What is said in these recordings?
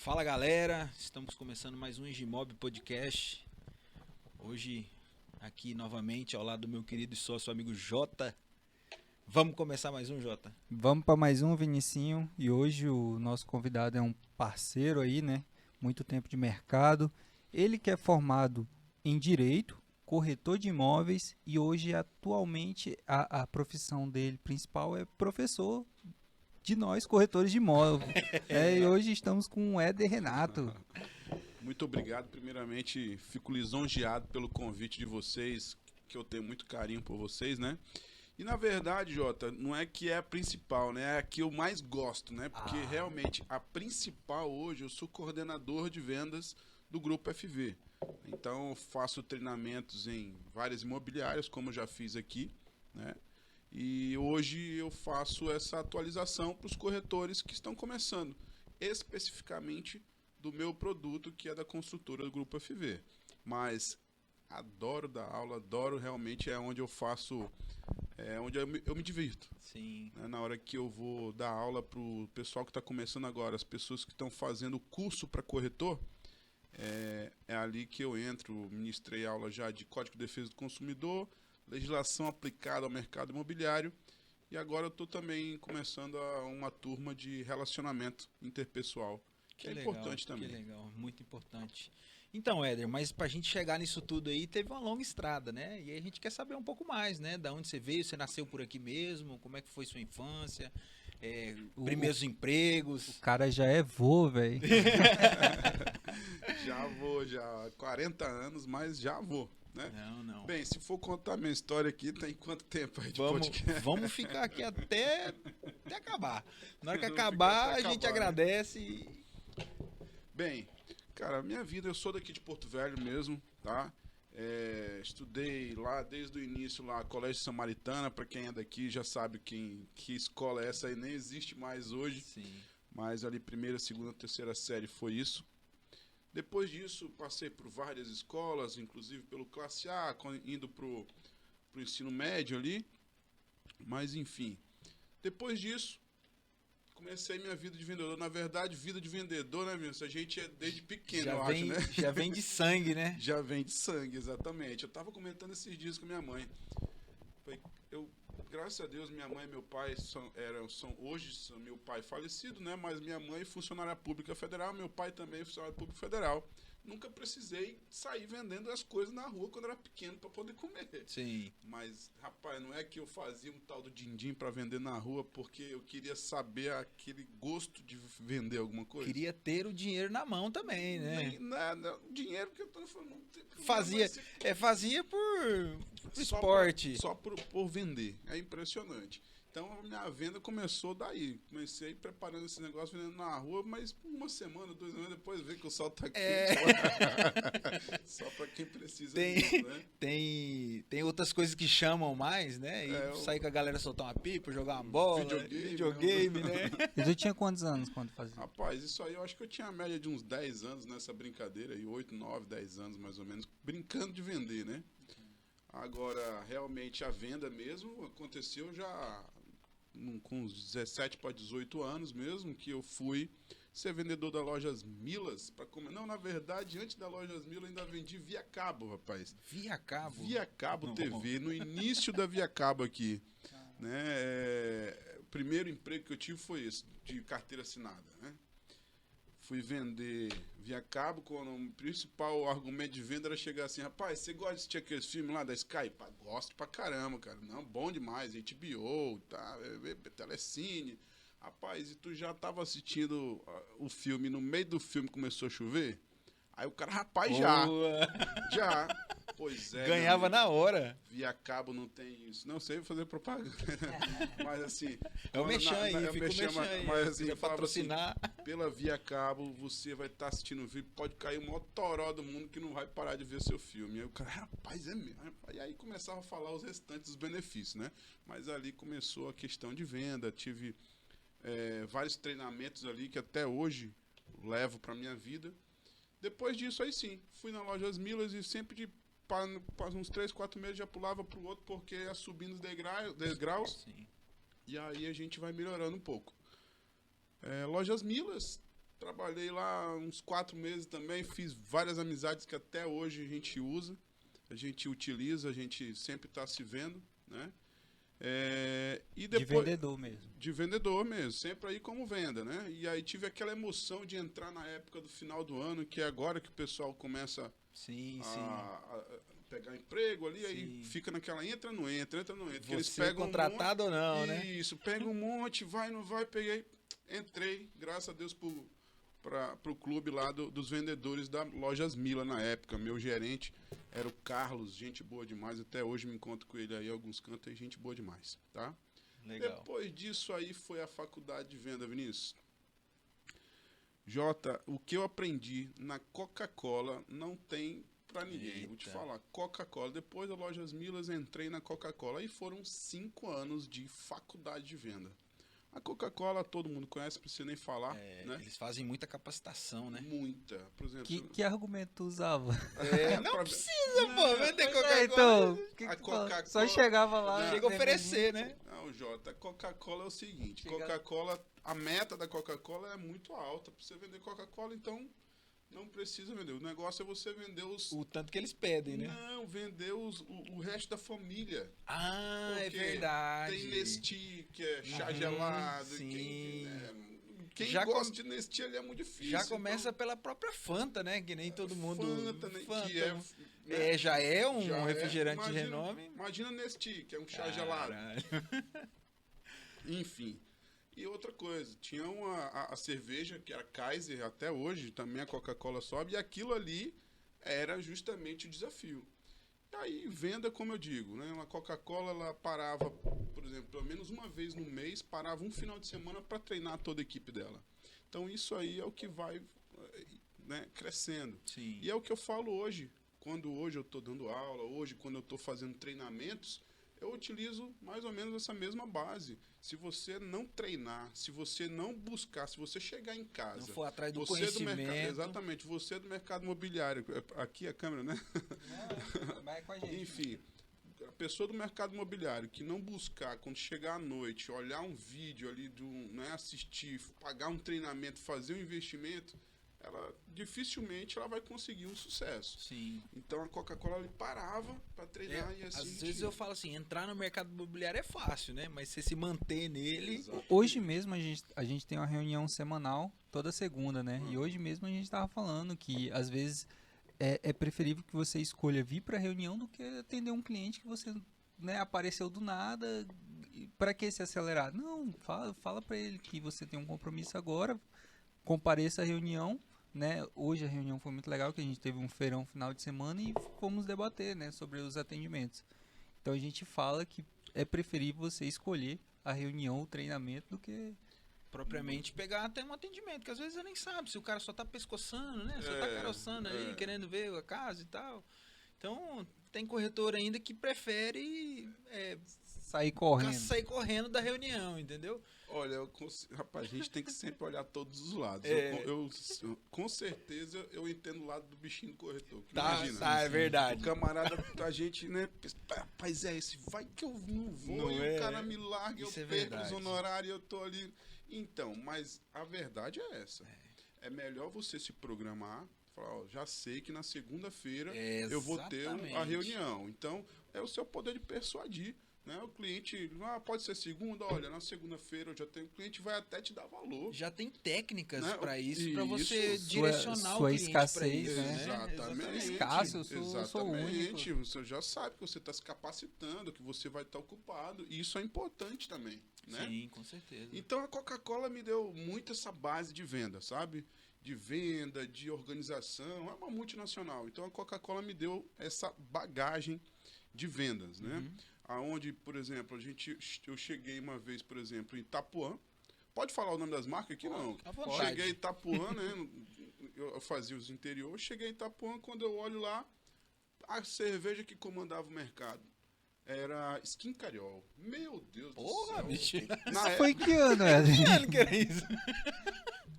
Fala galera, estamos começando mais um Engimob Podcast. Hoje aqui novamente ao lado do meu querido e sócio amigo Jota. Vamos começar mais um, Jota? Vamos para mais um, Vinicinho. E hoje o nosso convidado é um parceiro aí, né? Muito tempo de mercado. Ele que é formado em Direito, corretor de imóveis e hoje atualmente a profissão dele principal é professor de nós, corretores de imóveis. E hoje estamos com o Éder Renato. Muito obrigado. Primeiramente, fico lisonjeado pelo convite de vocês, que eu tenho muito carinho por vocês, né? E na verdade, Jota, não é que é a principal, né? É a que eu mais gosto, né? Porque realmente a principal hoje, eu sou coordenador de vendas do Grupo FV. Então, eu faço treinamentos em várias imobiliárias, como eu já fiz aqui, né? E hoje eu faço essa atualização para os corretores que estão começando, especificamente do meu produto, que é da construtora do Grupo FV. Mas adoro dar aula, adoro realmente, é onde eu faço, onde eu me divirto. Sim. Né? Na hora que eu vou dar aula para o pessoal que está começando agora, as pessoas que estão fazendo curso para corretor, é ali que eu entro. Ministrei aula já de Código de Defesa do Consumidor, legislação aplicada ao mercado imobiliário, e agora eu estou também começando uma turma de relacionamento interpessoal, que é legal, importante também. Que legal, muito importante. Então, Éder, mas pra gente chegar nisso tudo aí, teve uma longa estrada, né? E aí a gente quer saber um pouco mais, né? Da onde você veio, você nasceu por aqui mesmo, como é que foi sua infância, primeiros empregos. O cara já é vô, velho. Já vou, já 40 anos, mas já vou. Né? Não. Bem, se for contar minha história aqui, tem quanto tempo aí de podcast? Vamos ficar aqui até acabar. Na hora que Vamos acabar, ficar até a gente acabar, né? agradece. Bem, cara, minha vida, eu sou daqui de Porto Velho mesmo, tá? Estudei lá desde o início, lá, Colégio Samaritana, para quem é daqui já sabe que escola é essa aí, nem existe mais hoje. Sim. Mas ali, primeira, segunda, terceira série foi isso. Depois disso, passei por várias escolas, inclusive pelo Classe A, indo pro ensino médio ali. Mas, enfim. Depois disso, comecei minha vida de vendedor. Na verdade, vida de vendedor, né, meu? A gente é desde pequeno, acho, né? Já vem de sangue, né? Já vem de sangue, exatamente. Eu tava comentando esses dias com minha mãe. Graças a Deus, minha mãe e meu pai hoje são meu pai falecido, né? Mas minha mãe funcionária pública federal, meu pai também funcionário público federal. Nunca precisei sair vendendo as coisas na rua quando era pequeno para poder comer. Sim. Mas, rapaz, não é que eu fazia um tal do din-din para vender na rua porque eu queria saber aquele gosto de vender alguma coisa. Queria ter o dinheiro na mão também, né? Nada, dinheiro que eu tô falando. Fazia por esporte. Só por vender. É impressionante. Então a minha venda começou daí. Comecei preparando esse negócio, vendendo na rua, mas uma semana, 2 semanas depois veio que o sol tá quente. Só para quem precisa disso, né? Tem outras coisas que chamam mais, né? E sair com a galera soltar uma pipa, jogar uma bola, videogame, né? E tu tinha quantos anos quando fazia? Rapaz, isso aí eu acho que eu tinha a média de uns 10 anos nessa brincadeira aí, 8, 9, 10 anos mais ou menos, brincando de vender, né? Agora, realmente, a venda mesmo aconteceu já com uns 17 para 18 anos mesmo, que eu fui ser vendedor da Lojas Milas. Não, na verdade, antes da Lojas Milas, ainda vendi via cabo, rapaz. Via cabo? Via cabo TV, no início da via cabo aqui. Né? O primeiro emprego que eu tive foi esse, de carteira assinada, né? Fui vender via cabo, quando o principal argumento de venda era chegar assim: rapaz, você gosta de assistir aqueles filmes lá da Sky? Pá, gosto pra caramba, cara. Não, bom demais, HBO, tá, Telecine. Rapaz, e tu já tava assistindo o filme, no meio do filme começou a chover? Aí o cara, rapaz, já. Pois é. Ganhava na hora. Via cabo não tem isso. Não sei fazer propaganda. Mas assim. É o mexão aí, fica o mexão aí. Mas assim, patrocinar. Assim, pela via cabo, você vai estar assistindo o vídeo, pode cair o maior toró do mundo que não vai parar de ver seu filme. E aí o cara, rapaz, é mesmo. E aí começava a falar os restantes dos benefícios, né? Mas ali começou a questão de venda. Tive vários treinamentos ali que até hoje levo para minha vida. Depois disso, aí sim, fui na Lojas Milas e sempre para uns 3, 4 meses já pulava pro outro porque ia subindo os degraus. Sim. E aí a gente vai melhorando um pouco. Lojas Milas, Trabalhei lá uns 4 meses também, fiz várias amizades que até hoje a gente usa, a gente utiliza, a gente sempre está se vendo, né? E De vendedor mesmo. De vendedor mesmo, sempre aí como venda, né? E aí tive aquela emoção de entrar na época do final do ano, que é agora que o pessoal começa Sim, a pegar emprego ali, aí Sim. fica naquela entra, não entra. Que Você eles pegam contratado ou não, né? Isso, pega um monte, vai, não vai, peguei, entrei, graças a Deus pro clube lá dos vendedores da Lojas Mila na época. Meu gerente era o Carlos, gente boa demais, até hoje me encontro com ele aí em alguns cantos, gente boa demais, tá? Legal. Depois disso aí foi a faculdade de venda, Vinícius. Jota, o que eu aprendi na Coca-Cola não tem pra ninguém. Vou te Eita. falar, Coca-Cola. Depois da Lojas Milas, entrei na Coca-Cola. Aí foram 5 anos de faculdade de venda. A Coca-Cola todo mundo conhece, não precisa nem falar, né? Eles fazem muita capacitação, né? Muita. Por exemplo, Que argumento tu usava? Não pra- precisa, pô, vender É, Coca-Cola. então, A tu fala? Coca-Cola- Só chegava lá. Chega a oferecer, né? Não, Jota, a Coca-Cola é o seguinte, Chega- Coca-Cola, a meta da Coca-Cola é muito alta. Pra você vender Coca-Cola, então não precisa vender. O negócio é você vender os... O tanto que eles pedem, né? Não, vender o resto da família. Ah, é Porque verdade. Tem Nesti, que é chá Uhum, gelado. sim. Quem Já gosta de Nesti ali é muito difícil. Já começa pela própria Fanta, né? Que nem todo mundo. Fanta, né? Fanta, Que é, né? né? Já é um Já é. refrigerante de Imagina- renome. Imagina Nesti, que é um chá gelado. Caralho. Enfim. E outra coisa, tinha a cerveja, que era Kaiser, até hoje, também a Coca-Cola sobe, e aquilo ali era justamente o desafio. E aí, venda, como eu digo, né? Uma Coca-Cola, ela parava, por exemplo, pelo menos uma vez no mês, parava um final de semana para treinar toda a equipe dela. Então, isso aí é o que vai, né, crescendo. Sim. E é o que eu falo hoje. Quando hoje eu estou dando aula, hoje quando eu estou fazendo treinamentos, eu utilizo mais ou menos essa mesma base. Se você não treinar, se você não buscar, se você chegar em casa... Não for atrás do você conhecimento. exatamente, você do mercado imobiliário. Aqui a câmera, né? Não, vai com a gente. Enfim, a pessoa do mercado imobiliário que não buscar, quando chegar à noite, olhar um vídeo ali, né, assistir, pagar um treinamento, fazer um investimento, ela dificilmente ela vai conseguir um sucesso. Sim. Então a Coca-Cola ele parava para treinar e assim. Às vezes eu falo assim, entrar no mercado imobiliário é fácil, né? Mas você se manter nele. Exato. Hoje mesmo a gente tem uma reunião semanal toda segunda, né? E hoje mesmo a gente estava falando que às vezes é preferível que você escolha vir para a reunião do que atender um cliente que você, né, apareceu do nada. Para que se acelerar? Não, fala para ele que você tem um compromisso agora, compareça à reunião. Né? Hoje a reunião foi muito legal, que a gente teve um feirão final de semana e fomos debater, né, sobre os atendimentos. Então a gente fala que é preferível você escolher a reunião, o treinamento, do que... Propriamente pegar até um atendimento, que às vezes você nem sabe se o cara só tá pescoçando, né? Só tá caroçando aí, querendo ver a casa e tal. Então, tem corretor ainda que prefere sair correndo. sair correndo da reunião, entendeu? Olha, rapaz, a gente tem que sempre olhar todos os lados. É. Com certeza eu entendo o lado do bichinho do corretor. Que Tá, imagina, tá, é o verdade. camarada, a gente, né? Rapaz, esse vai que eu não vou Não e é. o cara me larga, eu Isso é perco os verdade. honorários, eu tô ali. Então, mas a verdade é essa. É melhor você se programar, falar, ó, já sei que na segunda-feira eu vou ter a Exatamente. reunião. Então, é o seu poder de persuadir. Né? O cliente, pode ser segunda, olha, na segunda-feira eu já tenho, o cliente vai até te dar valor. Já tem técnicas Né? para isso, para Isso. você Sua- direcionar sua o cliente escassez, para isso, né? Exatamente. Escasso, eu sou Exatamente. único. Você já sabe que você está se capacitando, que você vai estar ocupado. E isso é importante também. Né? Sim, com certeza. Então a Coca-Cola me deu muito essa base de venda, sabe? De venda, de organização. É uma multinacional. Então a Coca-Cola me deu essa bagagem de vendas, né? Aonde, por exemplo, eu cheguei uma vez, por exemplo, em Itapuã. Pode falar o nome das marcas aqui? Não. À vontade. Cheguei em Itapuã, né? Eu fazia os interiores. Cheguei em Itapuã, quando eu olho lá, a cerveja que comandava o mercado era Skin Cariol. Meu Deus Porra, do céu. bicho. Na Foi que ano, Ed? Que era isso?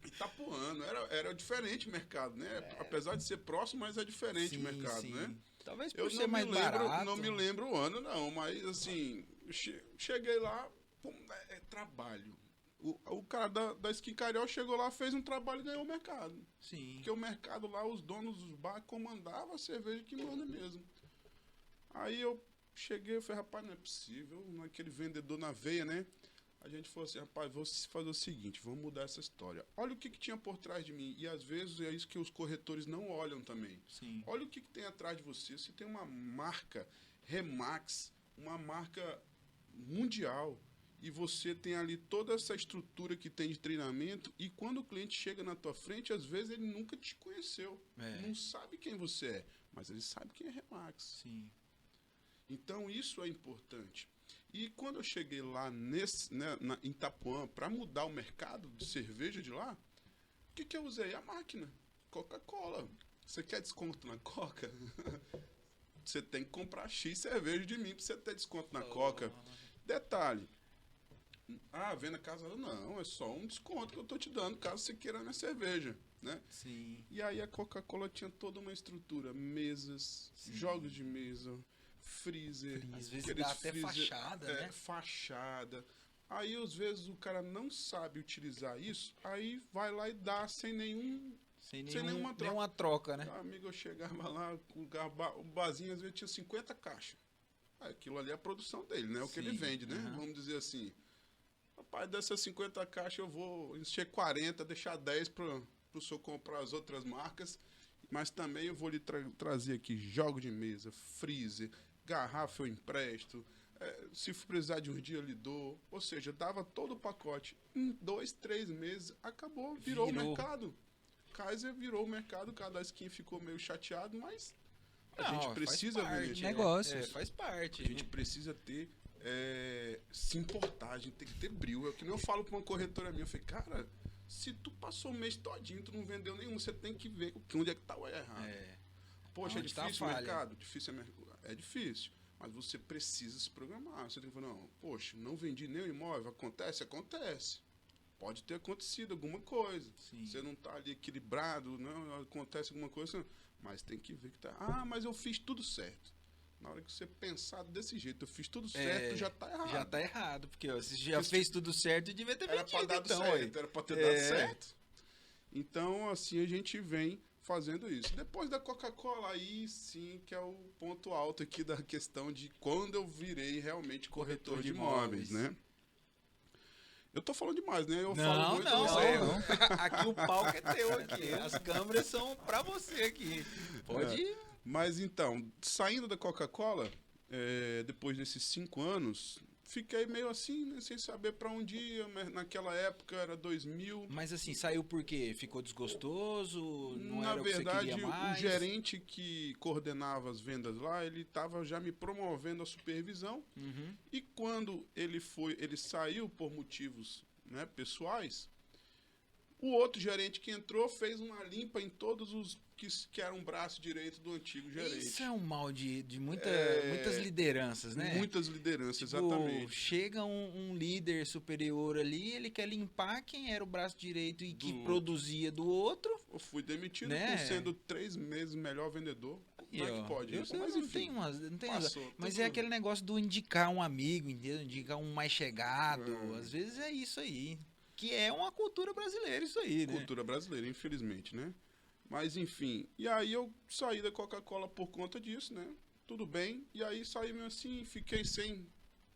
Itapuã, era diferente o mercado, né? Apesar de ser próximo, mas é diferente o mercado, né? Talvez por Eu ser não mais me lembro, barato. não me lembro o ano, não, mas assim, cheguei lá, pum, é trabalho. O cara da Skin Cariol chegou lá, fez um trabalho e ganhou o mercado. Sim. Porque o mercado lá, os donos dos bar comandavam a cerveja que manda mesmo. Aí eu cheguei e falei, rapaz, não é possível, naquele vendedor na veia, né? A gente falou assim, rapaz, vou fazer o seguinte, vamos mudar essa história. Olha o que tinha por trás de mim. E às vezes é isso que os corretores não olham também. Sim. Olha o que tem atrás de você. Você tem uma marca Remax, uma marca mundial. E você tem ali toda essa estrutura que tem de treinamento. E quando o cliente chega na tua frente, às vezes ele nunca te conheceu. Não sabe quem você é, mas ele sabe quem é Remax. Sim. Então isso é importante. E quando eu cheguei lá em Itapuã para mudar o mercado de cerveja de lá, o que eu usei? A máquina, Coca-Cola. Você quer desconto na Coca? Você tem que comprar X cerveja de mim para você ter desconto na Coca. Detalhe. Venda casada? Não, é só um desconto que eu tô te dando, caso você queira minha cerveja, né? Sim. E aí a Coca-Cola tinha toda uma estrutura, mesas, jogos de mesa, freezer. Às vezes dá até fachada, né? Fachada. Aí, às vezes, o cara não sabe utilizar isso, aí vai lá e dá sem nenhuma troca, né? Amigo, eu chegava lá, o barzinho às vezes tinha 50 caixas. Aquilo ali é a produção dele, né? O que ele vende, né? Vamos dizer assim. Rapaz, dessas 50 caixas eu vou encher 40, deixar 10 para o senhor comprar as outras marcas. Mas também eu vou lhe trazer aqui jogo de mesa, freezer, garrafa eu empresto. Se precisar de um dia eu lhe dou. Ou seja, dava todo o pacote. Em 2, 3 meses, acabou, virou o mercado. Kaiser virou o mercado, cada skin ficou meio chateado, mas a gente precisa vender negócios. Faz parte. A gente precisa ter se importar, a gente tem que ter brilho. É que nem eu falo para uma corretora minha, eu falei, cara, se tu passou o mês todinho, tu não vendeu nenhum, você tem que ver onde é que tá o errado. Poxa, é difícil o mercado? É difícil. Mas você precisa se programar. Você tem que falar, não, poxa, não vendi nenhum imóvel. Acontece? Acontece. Pode ter acontecido alguma coisa. Sim. Você não está ali equilibrado, não acontece alguma coisa. Mas tem que ver que tá. Mas eu fiz tudo certo. Na hora que você pensar desse jeito, eu fiz tudo certo, já tá errado. Já tá errado, porque você já fez tudo certo e devia ter vendido, era pra ter dado certo. Então, assim, a gente vem fazendo isso. Depois da Coca-Cola, aí sim que é o ponto alto aqui da questão de quando eu virei realmente corretor de imóveis, né? Eu tô falando demais, né? Eu falo muito. Aqui o palco é teu aqui. As câmeras são pra você aqui. Pode ir. Mas então, saindo da Coca-Cola, depois desses 5 anos, fiquei meio assim, né, sem saber pra onde ia. Naquela época era 2000. Mas assim, saiu por quê? Ficou desgostoso? Não Na era verdade, o que você queria mais? o gerente que coordenava as vendas lá, ele estava já me promovendo a supervisão. E quando ele saiu por motivos, né, pessoais, o outro gerente que entrou fez uma limpa em todos os que eram um braço direito do antigo gerente. Isso é um mal de muitas lideranças, né? Muitas lideranças, tipo, exatamente. Chega um líder superior ali, ele quer limpar quem era o braço direito e que produzia do outro. Eu fui demitido né? por sendo 3 meses melhor vendedor. Como é que pode isso? Mas não enfim, tem mas é aquele negócio do indicar um amigo, indicar um mais chegado. Às vezes é isso aí. Que é uma cultura brasileira isso aí, né? Cultura brasileira, infelizmente, né? Mas, enfim. E aí eu saí da Coca-Cola por conta disso, né? Tudo bem. E aí saí meio assim, fiquei sem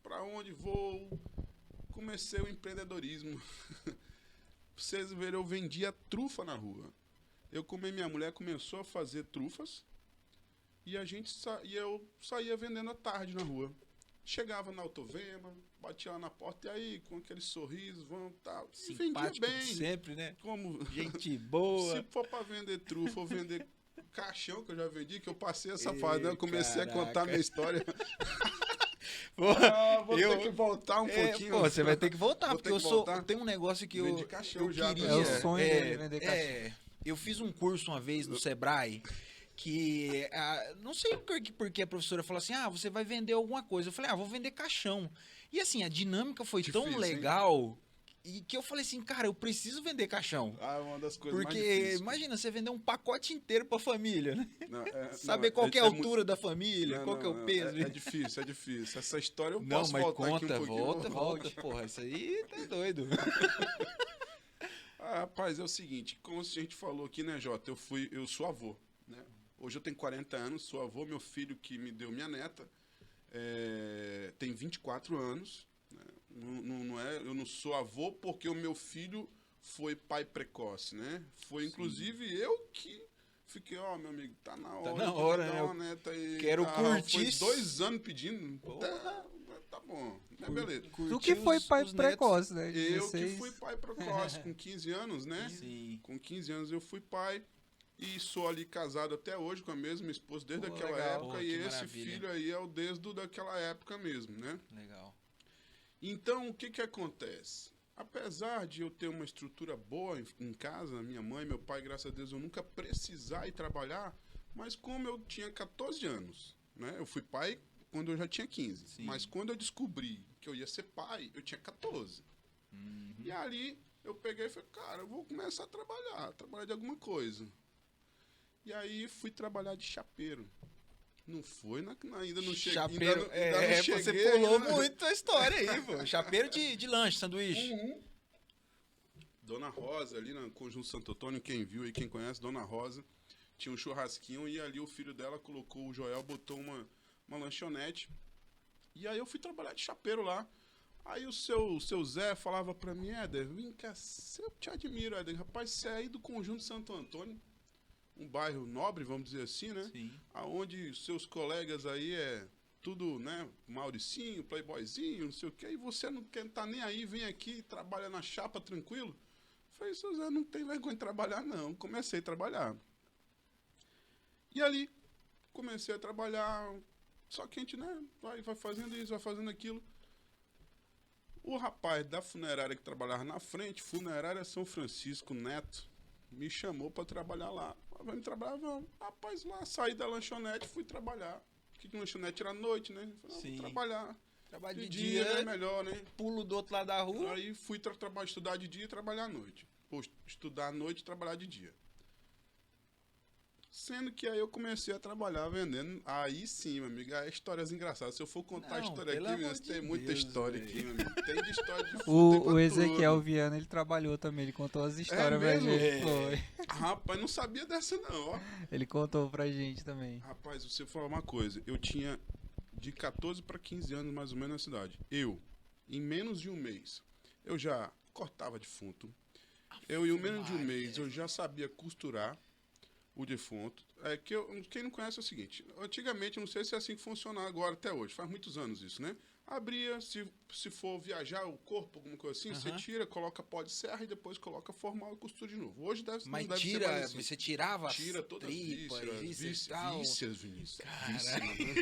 pra onde vou. Comecei o empreendedorismo. Pra vocês verem, eu vendia trufa na rua. Minha mulher começou a fazer trufas. E eu saía vendendo à tarde na rua. Chegava na Autovema, batia lá na porta, e aí, com aquele sorriso, vamos, tal. E vendia bem. Sempre, né? Como gente boa. Se for pra vender trufa ou vender caixão, que eu já vendi, que eu passei essa fase, né? Eu comecei a contar minha história. Vou ter que voltar um pouquinho. Você vai ter que voltar, porque tem um negócio que eu queria. É o sonho de vender caixão. Eu fiz um curso uma vez no Sebrae, que não sei porque a professora falou assim, você vai vender alguma coisa. Eu falei, vou vender caixão. E assim, a dinâmica foi tão legal E que eu falei assim, cara, eu preciso vender caixão. Ah, é uma das coisas mais Porque difíceis. imagina você vender um pacote inteiro pra família, né? Não, Saber qual que é a altura da família, qual que é o peso. É difícil, é difícil. Essa história eu Não, posso mas voltar aqui um conta, pouquinho. volta, porra. Isso aí tá doido. Ah, rapaz, é o seguinte, como a gente falou aqui, né, Jota? Eu sou avô, né? Hoje eu tenho 40 anos, sou avô, meu filho que me deu minha neta tem 24 anos. Né? Eu não sou avô porque o meu filho foi pai precoce, né? Foi inclusive eu que fiquei, meu amigo, tá na hora, na hora, de dar né? uma neta aí. Quero curtir. Foi 2 anos pedindo. Tá bom, né? Beleza. Tu que foi pai precoce, né? Eu 16. que fui pai precoce, com 15 anos, né? Sim. Com 15 anos eu fui pai e sou ali casado até hoje com a mesma esposa desde aquela legal. época. Pô, E que esse maravilha. filho aí é o desde daquela época mesmo, né? Legal. Então, o que acontece? Apesar de eu ter uma estrutura boa em casa, minha mãe, meu pai, graças a Deus, eu nunca precisar ir trabalhar, mas como eu tinha 14 anos, né? Eu fui pai quando eu já tinha 15. Sim. Mas quando eu descobri que eu ia ser pai, eu tinha 14. E ali eu peguei e falei, cara, eu vou começar a trabalhar de alguma coisa. E aí fui trabalhar de chapeiro. Não foi, ainda não cheguei. Chapeiro, ainda não cheguei, você pulou né? muito a história aí, pô. Chapeiro de lanche, sanduíche. Dona Rosa, ali no Conjunto Santo Antônio, quem viu aí, quem conhece, Dona Rosa, tinha um churrasquinho e ali o filho dela colocou, o Joel botou uma lanchonete. E aí eu fui trabalhar de chapeiro lá. Aí o seu Zé falava pra mim, Éder, vem cá, eu te admiro, Éder. Rapaz, você é aí do Conjunto Santo Antônio, um bairro nobre, vamos dizer assim, né? Sim. Aonde seus colegas aí tudo, né? Mauricinho, playboyzinho, não sei o quê. E você não quer tá nem aí, vem aqui e trabalha na chapa tranquilo. Eu falei, seu Zé, não tem vergonha de trabalhar, não. Comecei a trabalhar. E ali, comecei a trabalhar. Só que a gente, né? Vai fazendo isso, vai fazendo aquilo. O rapaz da funerária que trabalhava na frente, Funerária São Francisco Neto, me chamou para trabalhar lá. Vai me trabalhar? Vamos. Rapaz, lá, saí da lanchonete, fui trabalhar. Porque lanchonete era à noite, né? Falei, Sim. vou trabalhar. Trabalho De de dia dia, é melhor, né? pulo do outro lado da rua. Aí fui estudar de dia e trabalhar à noite. Pô, estudar à noite e trabalhar de dia. Sendo que aí eu comecei a trabalhar vendendo. Aí sim, meu amigo, é histórias engraçadas. Se eu for contar a Não, história pelo aqui, amor meu, de tem muita Deus, história velho. aqui, meu amigo. Tem de história de tem O pra Ezequiel tudo. Viana, ele trabalhou também, ele contou as histórias pra mesmo? gente. Foi. Rapaz, não sabia dessa não, ó. Ele contou pra gente também. Rapaz, você falar uma coisa. Eu tinha de 14 para 15 anos, mais ou menos, na cidade. Em menos de um mês, eu já cortava defunto. Em menos de um mês, eu já sabia costurar o defunto. Quem não conhece é o seguinte. Antigamente, não sei se é assim que funciona agora até hoje. Faz muitos anos isso, né? Abria, se for viajar o corpo, alguma coisa assim, você tira, coloca pó de serra e depois coloca formal e costura de novo. Hoje Mas não deve ser mais tira, assim. você tirava as Tira todas as tripas, vísceras, vísceras e tal. vísceras, Vinícius. Cara. Vísceras, né?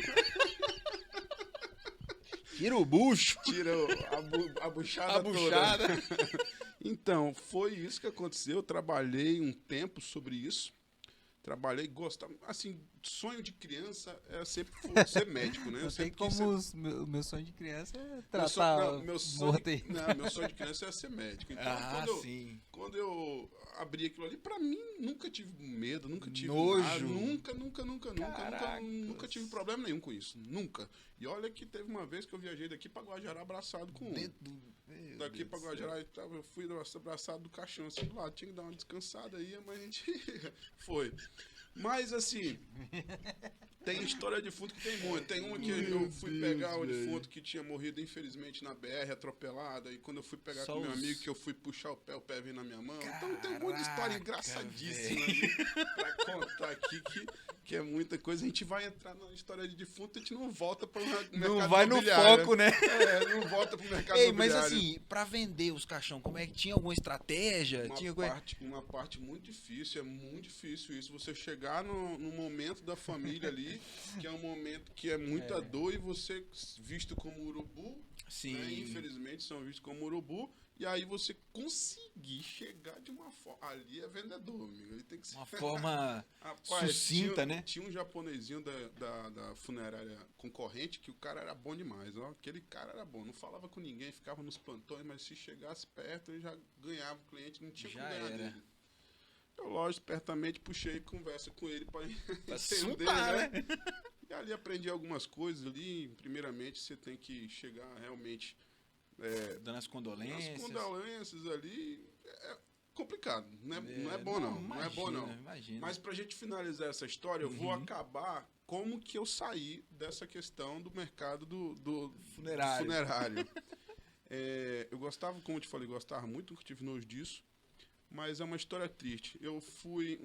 Tira o bucho. Tira a buchada A buchada. toda. Então, foi isso que aconteceu. Eu trabalhei um tempo sobre isso. Trabalhei, gostava. Assim, sonho de criança é sempre ser médico, né? Não sei sempre quis como ser- o meu sonho de criança é Meu tratar sonho- meu sonho, morto aí. meu sonho de criança é ser médico. Então, Sim. quando eu abri aquilo ali, pra mim, nunca tive medo, nunca tive Nojo. nada, nunca tive problema nenhum com isso. Nunca. E olha que teve uma vez que eu viajei daqui pra Guajará abraçado com um. Daqui pra Guajará, eu fui abraçado do caixão, assim, do lado, tinha que dar uma descansada aí, mas a gente foi. Mas, assim, tem história de defunto que tem muito. Tem uma que eu fui pegar o defunto que tinha morrido, infelizmente, na BR, atropelada, e quando eu fui pegar Só com meu os- amigo, que eu fui puxar o pé veio na minha mão. Então tem um monte de história Caraca, engraçadíssima ali pra contar aqui, que é muita coisa. A gente vai entrar na história de defunto, a gente não volta para o mercado Não vai no imobiliário, foco, né? Não volta pro mercado Ei, mas imobiliário. assim, pra vender os caixão, como é que tinha alguma estratégia? Tinha Uma parte muito difícil, é muito difícil isso. Você chegar no momento da família ali, que é um momento que é muita dor, e você visto como urubu, Sim. né? Infelizmente são vistos como urubu, E aí você conseguir chegar de uma forma... Ali é vendedor, amigo. Ele tem que ser... Uma forma Rapaz, sucinta, né? Tinha um japonesinho da funerária concorrente que o cara era bom demais, ó. Aquele cara era bom. Não falava com ninguém, ficava nos plantões, mas se chegasse perto, ele já ganhava o cliente, não tinha Já como ganhar era. dele. Eu, lógico, espertamente puxei conversa com ele para Pra entender, supar, né? E ali aprendi algumas coisas ali. Primeiramente, você tem que chegar realmente... Dando as condolências. As condolências ali é complicado, não é bom não, não é bom não. Imagina. Mas pra gente finalizar essa história, eu vou acabar como que eu saí dessa questão do mercado do funerário. Eu gostava, como eu te falei, gostava muito, nunca tive nojo disso, mas é uma história triste. Eu fui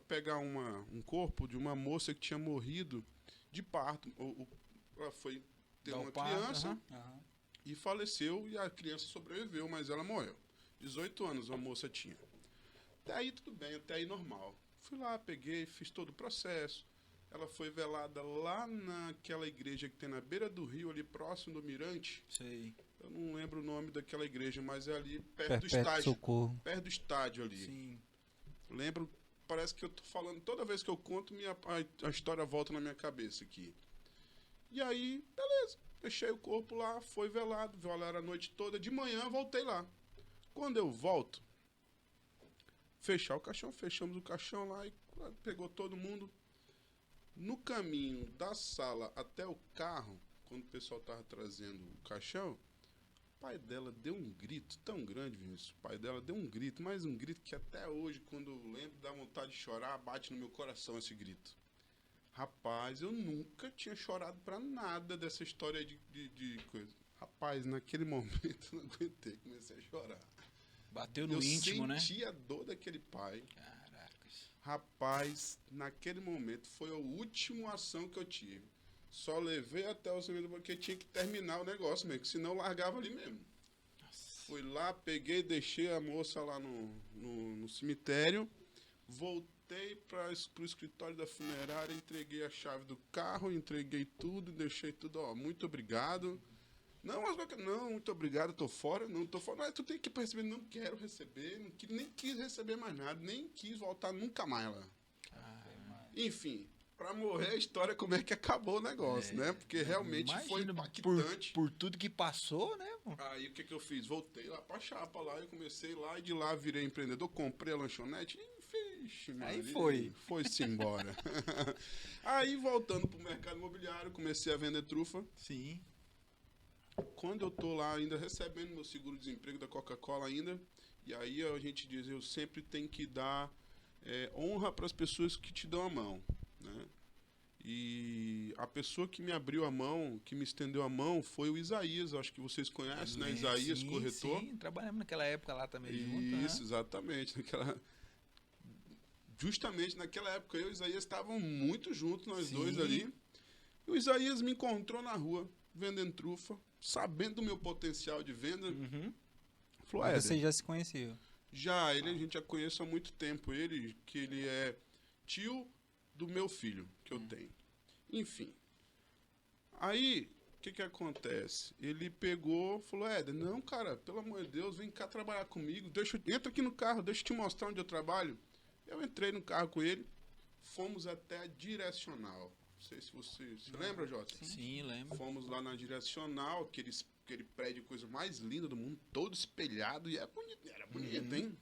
pegar um corpo de uma moça que tinha morrido de parto. Ela foi ter uma criança... E faleceu e a criança sobreviveu, mas ela morreu. 18 anos a moça tinha. Até aí tudo bem, até aí normal. Fui lá, peguei, fiz todo o processo. Ela foi velada lá naquela igreja que tem na beira do rio, ali próximo do Mirante. Sei. Eu não lembro o nome daquela igreja, mas é ali perto do estádio. Socorro. Perto do estádio ali. Sim. Lembro, parece que eu tô falando, toda vez que eu conto, a história volta na minha cabeça aqui. E aí, beleza. Deixei o corpo lá, foi velado, velaram a noite toda. De manhã, voltei lá. Quando eu volto, fechamos o caixão lá e pegou todo mundo. No caminho da sala até o carro, quando o pessoal tava trazendo o caixão, o pai dela deu um grito tão grande, Vinícius. O pai dela deu um grito, mas um grito que até hoje, quando eu lembro, dá vontade de chorar, bate no meu coração esse grito. Rapaz, eu nunca tinha chorado pra nada dessa história de coisa. Rapaz, naquele momento eu não aguentei, comecei a chorar. Bateu no íntimo, né? Eu senti a dor daquele pai. Caracas. Rapaz, naquele momento foi a última ação que eu tive. Só levei até o cemitério porque tinha que terminar o negócio mesmo, senão eu largava ali mesmo. Nossa. Fui lá, peguei, deixei a moça lá no cemitério, voltei para o escritório da funerária, entreguei a chave do carro, entreguei tudo, deixei tudo, ó, muito obrigado. Não, muito obrigado, tô fora, não tô fora. Não, tu tem que ir para receber, não quero receber, nem quis receber mais nada, nem quis voltar nunca mais lá. Enfim, para morrer a história, como é que acabou o negócio, né? Porque realmente foi impactante. Por tudo que passou, né? Aí o que eu fiz? Voltei lá pra chapa lá, eu comecei lá e de lá virei empreendedor, comprei a lanchonete e Vixe, aí Maria, foi. Foi-se embora. Aí, voltando pro mercado imobiliário, comecei a vender trufa. Sim. Quando eu tô lá ainda recebendo meu seguro-desemprego da Coca-Cola ainda, e aí a gente diz, eu sempre tenho que dar honra para as pessoas que te dão a mão, né? E a pessoa que me abriu a mão, que me estendeu a mão, foi o Isaías. Acho que vocês conhecem, né? Isaías, sim, corretor. Sim, trabalhamos naquela época lá também junto. Isso, exatamente. Justamente naquela época eu e o Isaías estavam muito juntos, nós dois ali. E o Isaías me encontrou na rua, vendendo trufa, sabendo do meu potencial de venda. Falou, Mas você já se conhecia? Já, a gente já conhece há muito tempo. Que ele é tio do meu filho, que eu tenho. Enfim. Aí, o que acontece? Ele pegou, falou, Éder, não, cara, pelo amor de Deus, vem cá trabalhar comigo. Entra aqui no carro, deixa eu te mostrar onde eu trabalho. Eu entrei no carro com ele, fomos até a Direcional. Não sei se você lembra, Jota? Sim, lembro. Fomos lá na Direcional, aquele prédio, coisa mais linda do mundo, todo espelhado, e era bonito, hein?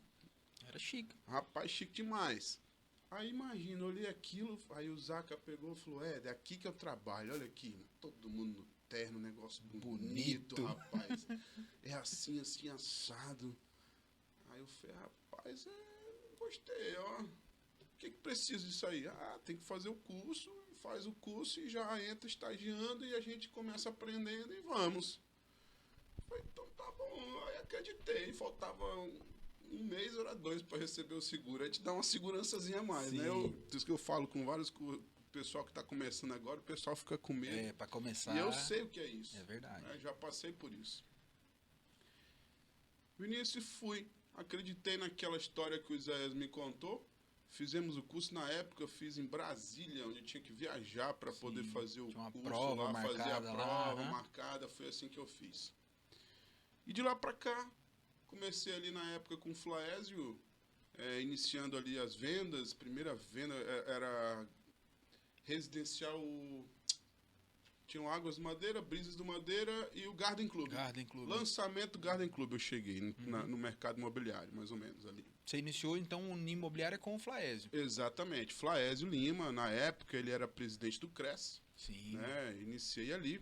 Era chique. Rapaz, chique demais. Aí imagina, eu olhei aquilo, aí o Zaca pegou e falou, é aqui que eu trabalho, olha aqui, todo mundo no terno, negócio bonito, rapaz. É assim, assado. Aí eu falei, rapaz, gostei, ó. O que precisa disso aí? Ah, tem que fazer o curso, faz o curso e já entra estagiando e a gente começa aprendendo e vamos. Eu falei, então tá bom, aí acreditei, faltava um mês ou 2 para receber o seguro. Aí te dá uma segurançazinha a mais, né? Isso que eu falo com vários pessoal que está começando agora, o pessoal fica com medo. Para começar. E eu sei o que é isso. É verdade. Né? Já passei por isso. Vinícius, fui. Acreditei naquela história que o Isaías me contou. Fizemos o curso na época, eu fiz em Brasília, onde eu tinha que viajar para poder fazer o curso prova lá, fazer a prova lá, marcada. Foi assim que eu fiz. E de lá para cá, Comecei ali na época com o Flaésio, iniciando ali as vendas. Primeira venda era residencial, tinham Águas do Madeira, Brisas do Madeira e o Garden Club. Garden Club. Lançamento Garden Club eu cheguei no mercado imobiliário, mais ou menos ali. Você iniciou, então, o imobiliária com o Flaésio. Exatamente. Flaésio Lima, na época, ele era presidente do CRES. Sim. Né? Iniciei ali.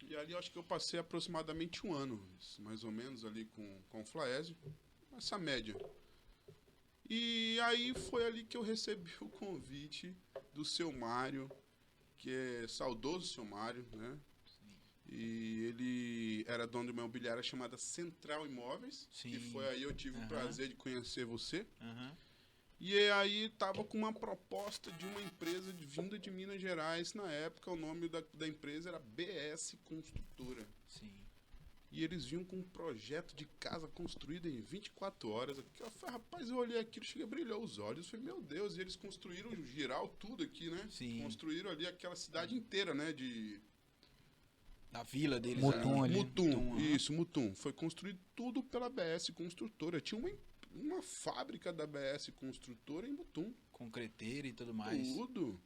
E ali eu acho que eu passei aproximadamente um ano, mais ou menos, ali com o Flaésio. Essa média. E aí foi ali que eu recebi o convite do seu Mário, que é saudoso seu Mário, né? E ele era dono de uma imobiliária chamada Central Imóveis. Sim. Que foi aí eu tive o prazer de conhecer você. Aham. E aí tava com uma proposta de uma empresa vinda de Minas Gerais. Na época, o nome da empresa era BS Construtora. Sim. E eles vinham com um projeto de casa construída em 24 horas. Eu falei, rapaz, eu olhei aquilo, cheguei a brilhar os olhos. Eu falei, meu Deus, e eles construíram giral tudo aqui, né? Sim. Construíram ali aquela cidade inteira, né? Da vila deles. Mutum ali. Mutum, isso, Mutum. Foi construído tudo pela BS Construtora. Tinha uma fábrica da BS Construtora em Mutum. Concreteiro e tudo mais. Tudo.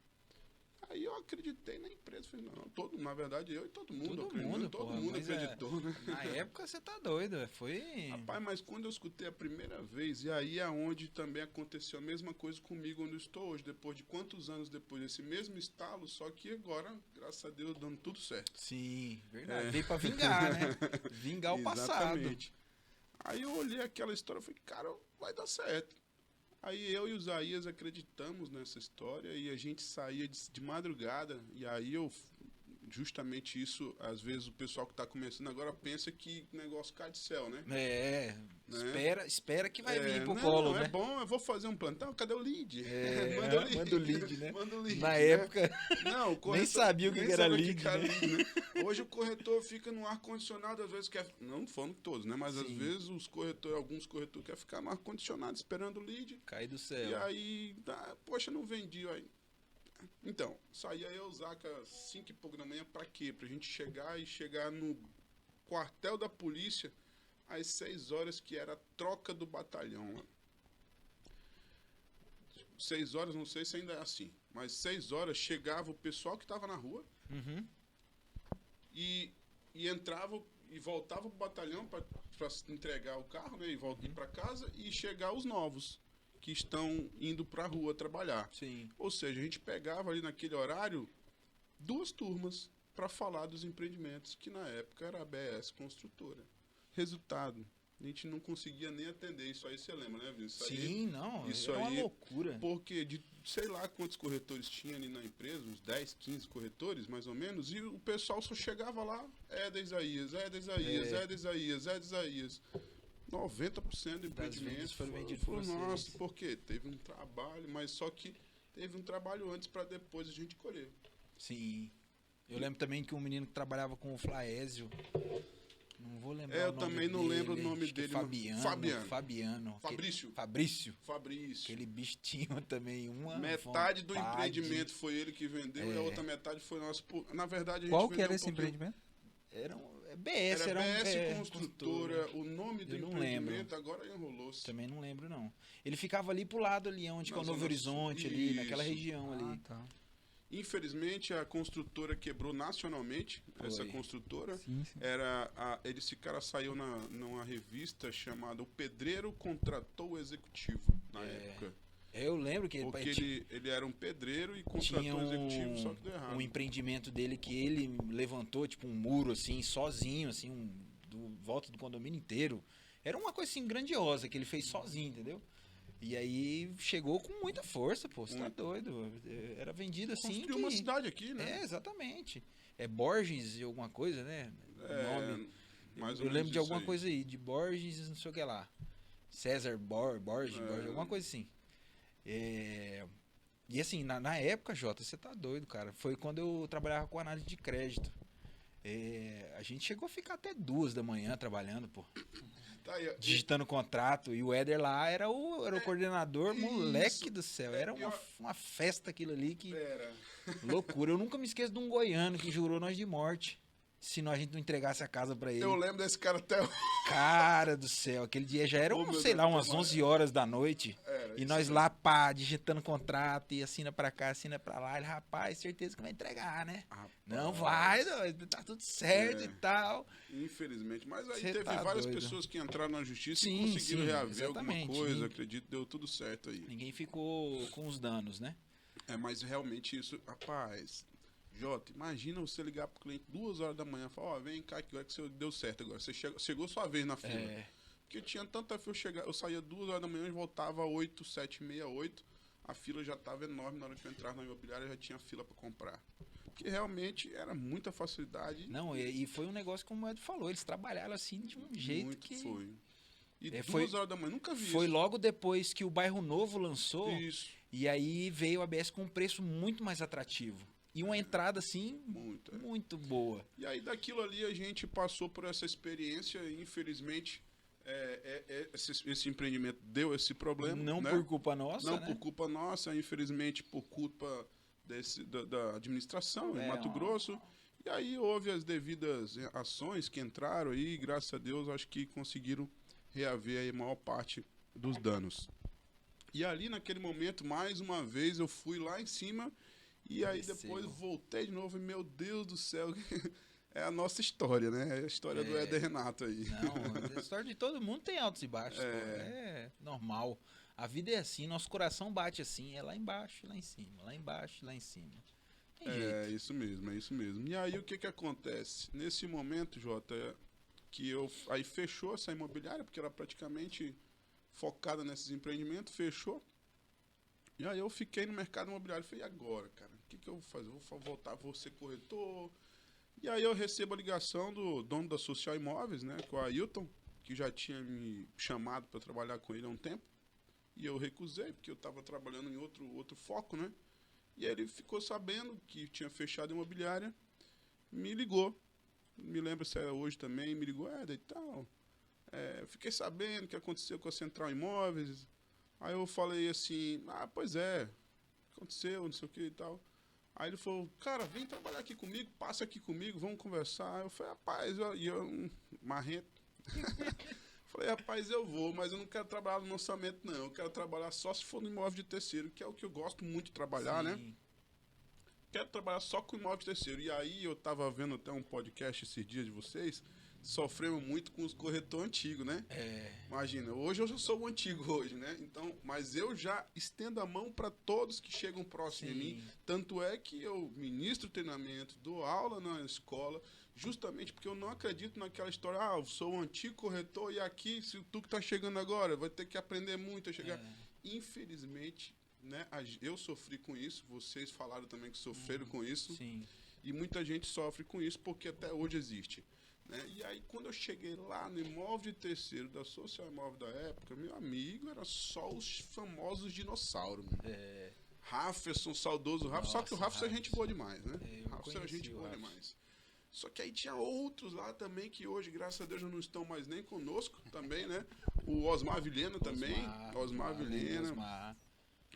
Aí eu acreditei na empresa. Falei, não, na verdade eu e todo mundo acreditou, né? Na época você tá doido, foi... Rapaz, mas quando eu escutei a primeira vez, e aí é onde também aconteceu a mesma coisa comigo onde eu estou hoje, depois de quantos anos depois desse mesmo estalo, só que agora, graças a Deus, dando tudo certo. Sim, verdade. Veio pra vingar, né? Vingar o passado. Exatamente. Aí eu olhei aquela história e falei, cara, vai dar certo. Aí eu e o Isaías acreditamos nessa história e a gente saía de madrugada. E aí justamente isso, às vezes o pessoal que está começando agora pensa que o negócio cai de céu, né? Espera que vai vir pro colo, né? É bom, eu vou fazer um plantão, cadê o lead? Manda o lead, né? Manda o lead, Na né? época, Não, o corretor, nem sabia o que era lead, que era né? lead, né? Hoje o corretor fica no ar-condicionado, às vezes quer... Não falando todos, né? Mas às Sim. vezes alguns corretores querem ficar no ar-condicionado esperando o lead. Cai do céu. E aí, poxa, não vendi. Aí. Então, saía eu, Zaca, 5 e pouco da manhã, pra quê? Pra gente chegar no quartel da polícia às 6 horas, que era a troca do batalhão. 6 horas, não sei se ainda é assim, mas 6 horas chegava o pessoal que estava na rua Uhum. e entrava e voltava pro batalhão para entregar o carro, né? E voltar para casa e chegar os novos que estão indo para a rua trabalhar. Sim. Ou seja, a gente pegava ali naquele horário 2 turmas para falar dos empreendimentos, que na época era a BS Construtora. Resultado, a gente não conseguia nem atender. Isso aí você lembra, né, Vinícius? Sim, não, isso era uma aí, loucura. Porque de sei lá quantos corretores tinha ali na empresa, uns 10, 15 corretores, mais ou menos, e o pessoal só chegava lá, é da Isaías, é da Isaías, é da Isaías, é da Isaías. 90% do empreendimento foram vendidos por vocês. nossa, porque teve um trabalho, mas só que teve um trabalho antes para depois a gente colher. Sim. Eu lembro também que um menino que trabalhava com o Flaésio, não vou lembrar o Eu nome também não dele, lembro o nome acho que é dele. Fabiano. Fabrício. Fabrício. Aquele bicho tinha também uma Metade do vontade. empreendimento foi ele que vendeu e a outra metade foi nosso. Na verdade, a gente Qual que vendeu era um esse pouquinho. empreendimento? Era BS, Era era BS Construtora, o nome do Eu não empreendimento agora enrolou-se. Também não lembro, não. Ele ficava ali pro lado ali, onde que é o Na Novo Zona Horizonte, Sul. ali, naquela Isso. região ali. tá. Infelizmente, a construtora quebrou nacionalmente, essa construtora. Sim, sim. Esse cara saiu numa revista chamada O Pedreiro Contratou o Executivo, na época. Eu lembro que Porque ele era um pedreiro e tinha contratou o executivo, só que deu errado. um empreendimento dele que ele levantou, tipo, um muro, assim, sozinho, assim, volta do condomínio inteiro. Era uma coisa, assim, grandiosa que ele fez sozinho, entendeu? E aí chegou com muita força, pô, você tá doido. Era vendido assim. Construiu uma cidade aqui, né? Exatamente. É Borges e alguma coisa, né? Nome. Mais ou Eu lembro menos de alguma isso aí. coisa aí, de Borges, não sei o que lá. César Borges, alguma coisa assim. E assim, na época, Jota, você tá doido, cara. Foi quando eu trabalhava com análise de crédito. A gente chegou a ficar até 2 da manhã trabalhando, pô. Tá aí, Digitando contrato. E o Éder lá era o coordenador, moleque do céu. Era uma festa aquilo ali que. Era. Loucura. Eu nunca me esqueço de um goiano que jurou nós de morte. se a gente não entregasse a casa pra ele. Eu lembro desse cara até hoje. Cara do céu, aquele dia já era, Ô, meu sei Deus, lá, umas tomara. 11 horas da noite. Era, E isso nós mesmo. lá, pá, digitando contrato, e assina pra cá, assina pra lá. Ele, rapaz, certeza que vai entregar, né? Rapaz, Não vai, doido, tá tudo certo É. e tal. Infelizmente. Mas aí Cê teve tá várias doido. pessoas que entraram na justiça Sim, e conseguiram sim, reaver alguma exatamente. coisa. Acredito que deu tudo certo aí. Ninguém ficou com os danos, né? Mas realmente isso, rapaz. Jota, imagina você ligar pro cliente 2 horas da manhã e falar, ó, vem cá que agora que você deu certo agora. Você chegou sua vez na fila. É, Porque eu tinha tanta fila, eu saía 2 horas da manhã e voltava 8, 7, meia, 8. A fila já estava enorme, na hora que eu entrava na imobiliária já tinha fila para comprar. Porque realmente era muita facilidade. não, e foi um negócio como o Ed falou, eles trabalharam assim de um jeito muito que... foi. E É, 2 horas da manhã, nunca vi Foi isso. logo depois que o Bairro Novo lançou, Isso, e aí veio a ABS com um preço muito mais atrativo. E uma entrada, assim, muito. muito boa. E aí daquilo ali a gente passou por essa experiência e infelizmente esse empreendimento deu esse problema. Não né? por culpa nossa, Não né? por culpa nossa, infelizmente por culpa da administração em Mato Grosso. E aí houve as devidas ações que entraram aí, graças a Deus, acho que conseguiram reaver aí a maior parte dos danos. E ali naquele momento, mais uma vez, eu fui lá em cima e aí Desceu. depois voltei de novo e, meu Deus do céu, é a nossa história, né? É a história do Éder Renato aí. Não, a história de todo mundo tem altos e baixos, pô. É normal. A vida é assim, nosso coração bate assim, é lá embaixo, lá em cima, lá embaixo, lá em cima. Tem É jeito. isso mesmo, é isso mesmo. E aí o que que acontece? Nesse momento, Jota, que aí fechou essa imobiliária, porque era praticamente focada nesses empreendimentos, fechou. E aí eu fiquei no mercado imobiliário, falei, e agora, cara? O que que eu vou fazer? Vou voltar, vou ser corretor? E aí eu recebo a ligação do dono da Social Imóveis, né, com o Ailton, que já tinha me chamado para trabalhar com ele há um tempo. E eu recusei, porque eu estava trabalhando em outro foco, né? E aí ele ficou sabendo que tinha fechado a imobiliária, me ligou. Me lembro se era hoje também, me ligou, e tal. Fiquei sabendo o que aconteceu com a Central Imóveis. Aí eu falei assim, pois é, aconteceu, não sei o que e tal. Aí ele falou, cara, vem trabalhar aqui comigo, passa aqui comigo, vamos conversar. Aí eu falei, rapaz, marrento. Falei, rapaz, eu vou, mas eu não quero trabalhar no lançamento, não. Eu quero trabalhar só se for no imóvel de terceiro, que é o que eu gosto muito de trabalhar, né? Sim. Quero trabalhar só com imóvel de terceiro. E aí eu tava vendo até um podcast esses dias de vocês, sofremos muito com os corretores antigos, né? Imagina, hoje eu já sou o antigo hoje, né? Então, mas eu já estendo a mão para todos que chegam próximo de mim. Tanto é que eu ministro treinamento, dou aula na escola, justamente porque eu não acredito naquela história, eu sou o antigo corretor e aqui, se tu que tá chegando agora, vai ter que aprender muito a chegar. Infelizmente, né, eu sofri com isso, vocês falaram também que sofreram com isso. Sim. E muita gente sofre com isso porque até hoje existe. Né? E aí, quando eu cheguei lá no imóvel de terceiro da Social Imóvel da época, meu amigo, era só os famosos dinossauros. Rafferson, saudoso Rafferson, só que o Rafferson é gente boa demais, né? Rafferson era gente boa demais. Só que aí tinha outros lá também que hoje, graças a Deus, já não estão mais nem conosco também, né? O Osmar Vilhena também. Osmar Vilhena. Osmar.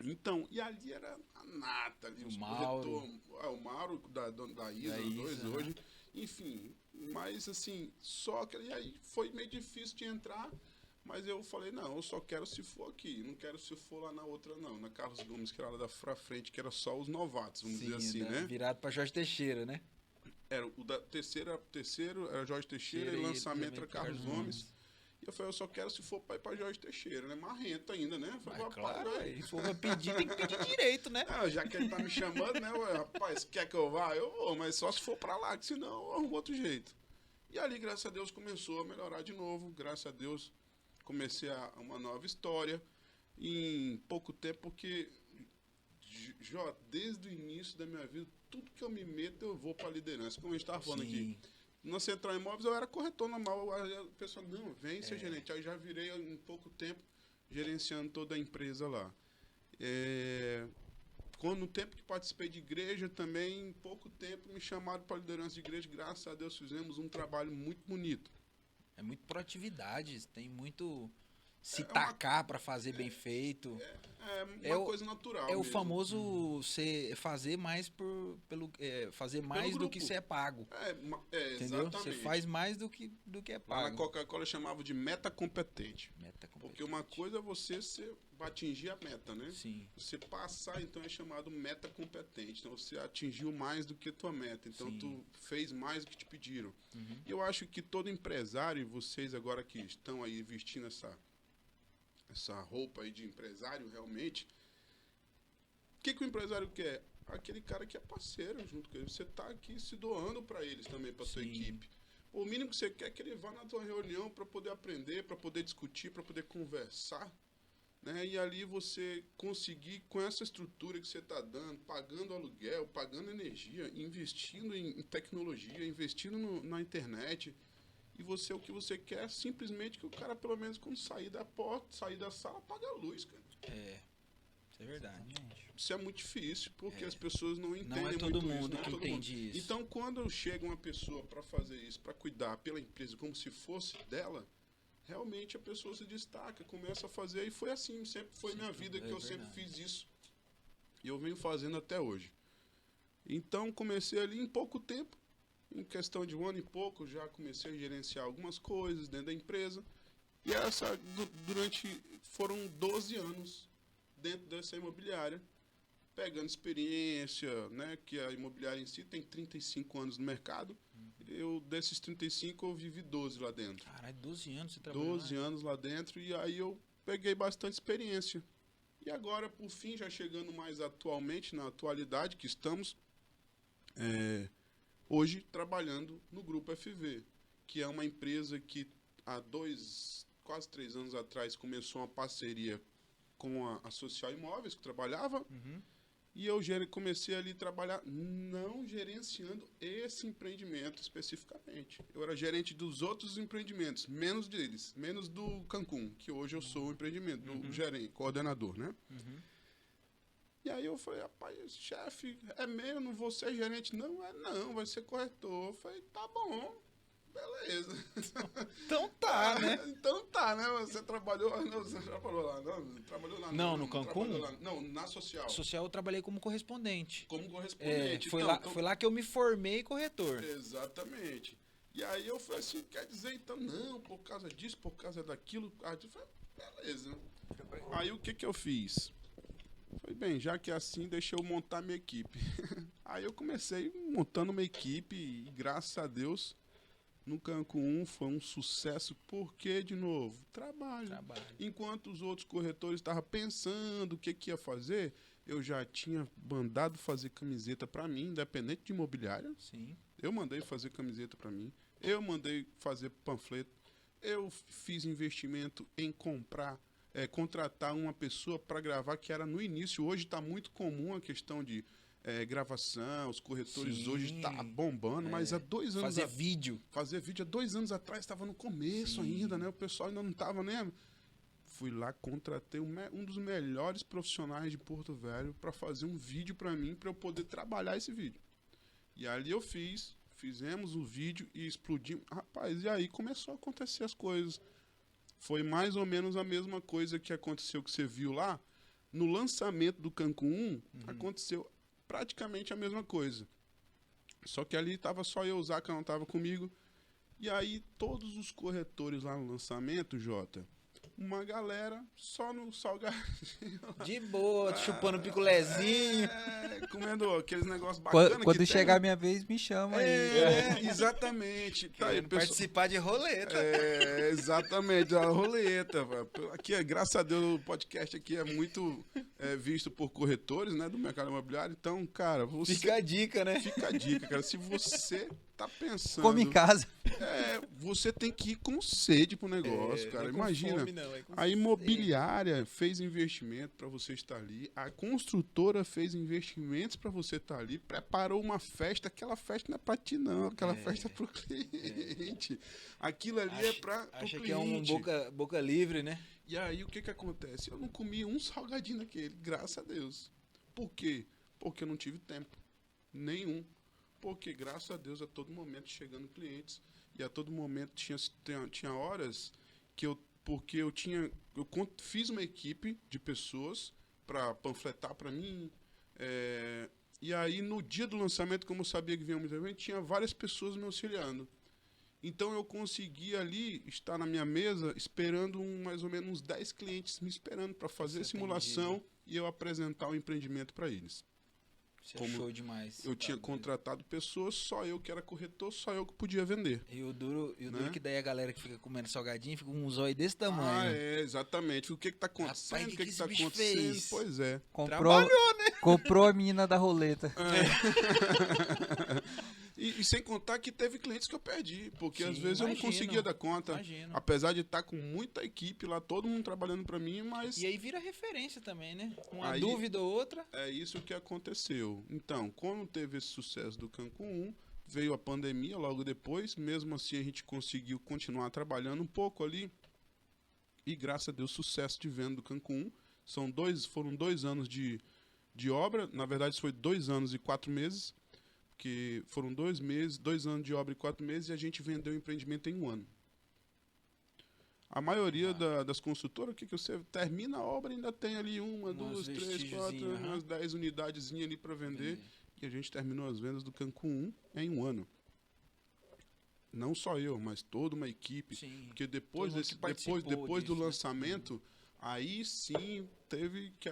Então, e ali era a nata ali, os Mauro. o Mauro da Isa, dois hoje. Enfim, mas assim, só que e aí foi meio difícil de entrar, mas eu falei, não, eu só quero se for aqui, não quero se for lá na outra não, na Carlos Gomes, que era lá da frente, que era só os novatos, vamos dizer assim, né? Virado pra Jorge Teixeira, né? Era o da terceiro era Jorge Teixeira e o lançamento era Carlos Gomes. E eu falei, eu só quero se for pra ir pra Jorge Teixeira, né? Marrento ainda, né? Eu falei, Mas rapaz, claro, se for pra pedir, tem que pedir direito, né? não, já que ele tá me chamando, né? Ué, rapaz, quer que eu vá? Eu vou, mas só se for pra lá, que senão eu arrumo outro jeito. E ali, graças a Deus, começou a melhorar de novo. Graças a Deus, comecei uma nova história. Em pouco tempo, porque, desde o início da minha vida, tudo que eu me meto, eu vou pra liderança. Como a gente tava falando aqui. Na Central Imóveis eu era corretor normal. O pessoal, não, vem ser gerente. Aí já virei em pouco tempo gerenciando toda a empresa lá. No tempo que participei de igreja também, em pouco tempo me chamaram para liderança de igreja. Graças a Deus fizemos um trabalho muito bonito. É muito proatividade, tem muito... se É uma- tacar pra fazer bem feito. É uma coisa natural. É o mesmo. famoso fazer mais fazer mais do que grupo. você é pago. Entendeu? Exatamente. Você faz mais do que é Lá na pago. Coca-Cola chamava de meta competente. Meta Porque uma competente. coisa é você atingir a meta, né? Sim. Você passar, então, é chamado meta competente. Então, você atingiu mais do que tua meta. Então, Sim. tu fez mais do que te pediram. Uhum. E eu acho que todo empresário, e vocês agora que estão aí vestindo essa roupa aí de empresário, realmente, o que o empresário quer? Aquele cara que é parceiro junto com ele. Você está aqui se doando para eles também, para sua Sim. equipe. O mínimo que você quer é que ele vá na tua reunião para poder aprender, para poder discutir, para poder conversar. Né? E ali você conseguir, com essa estrutura que você está dando, pagando aluguel, pagando energia, investindo em tecnologia, investindo na internet. E você, o que você quer é simplesmente que o cara, pelo menos, quando sair da porta, sair da sala, apague a luz, cara. Isso é verdade. Isso é muito difícil, porque as pessoas não entendem Não é todo muito isso. mundo Não é que todo entende mundo. isso. Então, quando chega uma pessoa para fazer isso, para cuidar pela empresa como se fosse dela, realmente a pessoa se destaca, começa a fazer. E foi assim, sempre foi minha vida que eu sempre fiz isso. E eu venho fazendo até hoje. Então, comecei ali em pouco tempo, em questão de 1 ano e pouco, já comecei a gerenciar algumas coisas dentro da empresa. E foram 12 anos dentro dessa imobiliária, pegando experiência, né, que a imobiliária em si tem 35 anos no mercado. Desses 35, eu vivi 12 lá dentro. Caralho, 12 anos você trabalhou 12 lá? anos lá dentro, e aí eu peguei bastante experiência. E agora, por fim, já chegando mais atualmente, na atualidade que estamos, hoje trabalhando no Grupo FV, que é uma empresa que há quase 3 anos atrás começou uma parceria com a Social Imóveis, que trabalhava, Uhum. e eu comecei ali a trabalhar não gerenciando esse empreendimento especificamente. Eu era gerente dos outros empreendimentos, menos deles, menos do Cancún, que hoje eu sou o empreendimento, do gerente, coordenador, né? Uhum. E aí eu falei, rapaz, chefe, é mesmo, não vou ser gerente? Não, vai ser corretor. Eu falei, tá bom, beleza. Então tá, né? Então tá, né? Você trabalhou lá, não? Trabalhou lá. Não, no Cancún? Não, na Social. Social eu trabalhei como correspondente. Como correspondente. Foi Então, lá que eu me formei corretor. Exatamente. E aí eu falei assim, quer dizer, então, não, por causa disso, por causa daquilo. Aí eu falei, beleza. Aí o que eu fiz? Falei, bem, já que é assim, deixa eu montar minha equipe. Aí eu comecei montando uma equipe e, graças a Deus, no Cancún foi um sucesso. Porque, de novo, trabalho. Enquanto os outros corretores estavam pensando o que ia fazer, eu já tinha mandado fazer camiseta para mim, independente de imobiliária. Sim. Eu mandei fazer camiseta para mim. Eu mandei fazer panfleto. Eu fiz investimento em contratar uma pessoa para gravar, que era no início. Hoje está muito comum a questão de gravação, os corretores Sim. hoje tá bombando, mas há 2 anos... Fazer vídeo. Fazer vídeo há 2 anos atrás estava no começo ainda, né? O pessoal ainda não estava, né? Fui lá, contratei um dos melhores profissionais de Porto Velho para fazer um vídeo para mim, para eu poder trabalhar esse vídeo. E ali fizemos o vídeo e explodimos. Rapaz, e aí começou a acontecer as coisas. Foi mais ou menos a mesma coisa que aconteceu, que você viu lá. No lançamento do Cancún, aconteceu praticamente a mesma coisa. Só que ali estava só eu, o Zaca não estava comigo. E aí todos os corretores lá no lançamento, Jota, uma galera só no salgadinho. De boa, chupando picolézinho. Comendo aqueles negócios bacanas. Quando chegar a minha vez, me chama aí. Exatamente. Tá aí, Querendo participar de roleta. Exatamente, a roleta. Aqui, graças a Deus, o podcast aqui é muito visto por corretores, né, do mercado imobiliário. Então, cara, Fica a dica, né? Fica a dica, cara. Se você tá pensando... Come em casa. Você tem que ir com sede pro negócio, cara. Não é com Imagina. fome, não, é com A imobiliária fez investimento para você estar ali. A construtora fez investimentos para você estar ali. Preparou uma festa. Aquela festa não é para ti, não. Aquela festa é pro cliente. Aquilo ali é para o Acha cliente. que é um boca livre, né? E aí, o que acontece? Eu não comi um salgadinho daquele, graças a Deus. Por quê? Porque eu não tive tempo. Nenhum. Porque, graças a Deus, a todo momento chegando clientes. E a todo momento tinha horas que eu porque fiz uma equipe de pessoas para panfletar para mim. E aí, no dia do lançamento, como eu sabia que vinha muito evento, tinha várias pessoas me auxiliando. Então, eu consegui ali estar na minha mesa esperando mais ou menos uns 10 clientes me esperando para fazer a simulação e eu apresentar o empreendimento para eles. Você achou demais. Eu tinha contratado pessoas, só eu que era corretor, só eu que podia vender. E o duro que daí a galera que fica comendo salgadinho fica com um zóio desse tamanho. Exatamente. O que tá acontecendo? Rapaz, o que esse tá bicho acontecendo? fez? Pois é. Trabalhou, né? Comprou a menina da roleta. E sem contar que teve clientes que eu perdi, porque Sim, às vezes eu não imagino, conseguia dar conta. imagino. Apesar de estar com muita equipe lá, todo mundo trabalhando para mim, mas E aí vira referência também, né? Uma Aí- dúvida ou outra. é isso que aconteceu. Então, quando teve esse sucesso do Cancún 1, veio a pandemia logo depois, mesmo assim a gente conseguiu continuar trabalhando um pouco ali. E graças a Deus, sucesso de venda do Cancún 1. Foram 2 anos de obra, na verdade foi 2 anos e 4 meses, porque foram 2 anos de obra e 4 meses, e a gente vendeu o empreendimento em 1 ano. A maioria das construtoras, o que você termina a obra, ainda tem ali 1, 2, 3, 4, umas 10 unidades ali para vender. E a gente terminou as vendas do Cancún 1 em 1 ano. Não só eu, mas toda uma equipe. Sim. Porque depois Todo mundo que participou do disso, né? lançamento, aí sim teve que...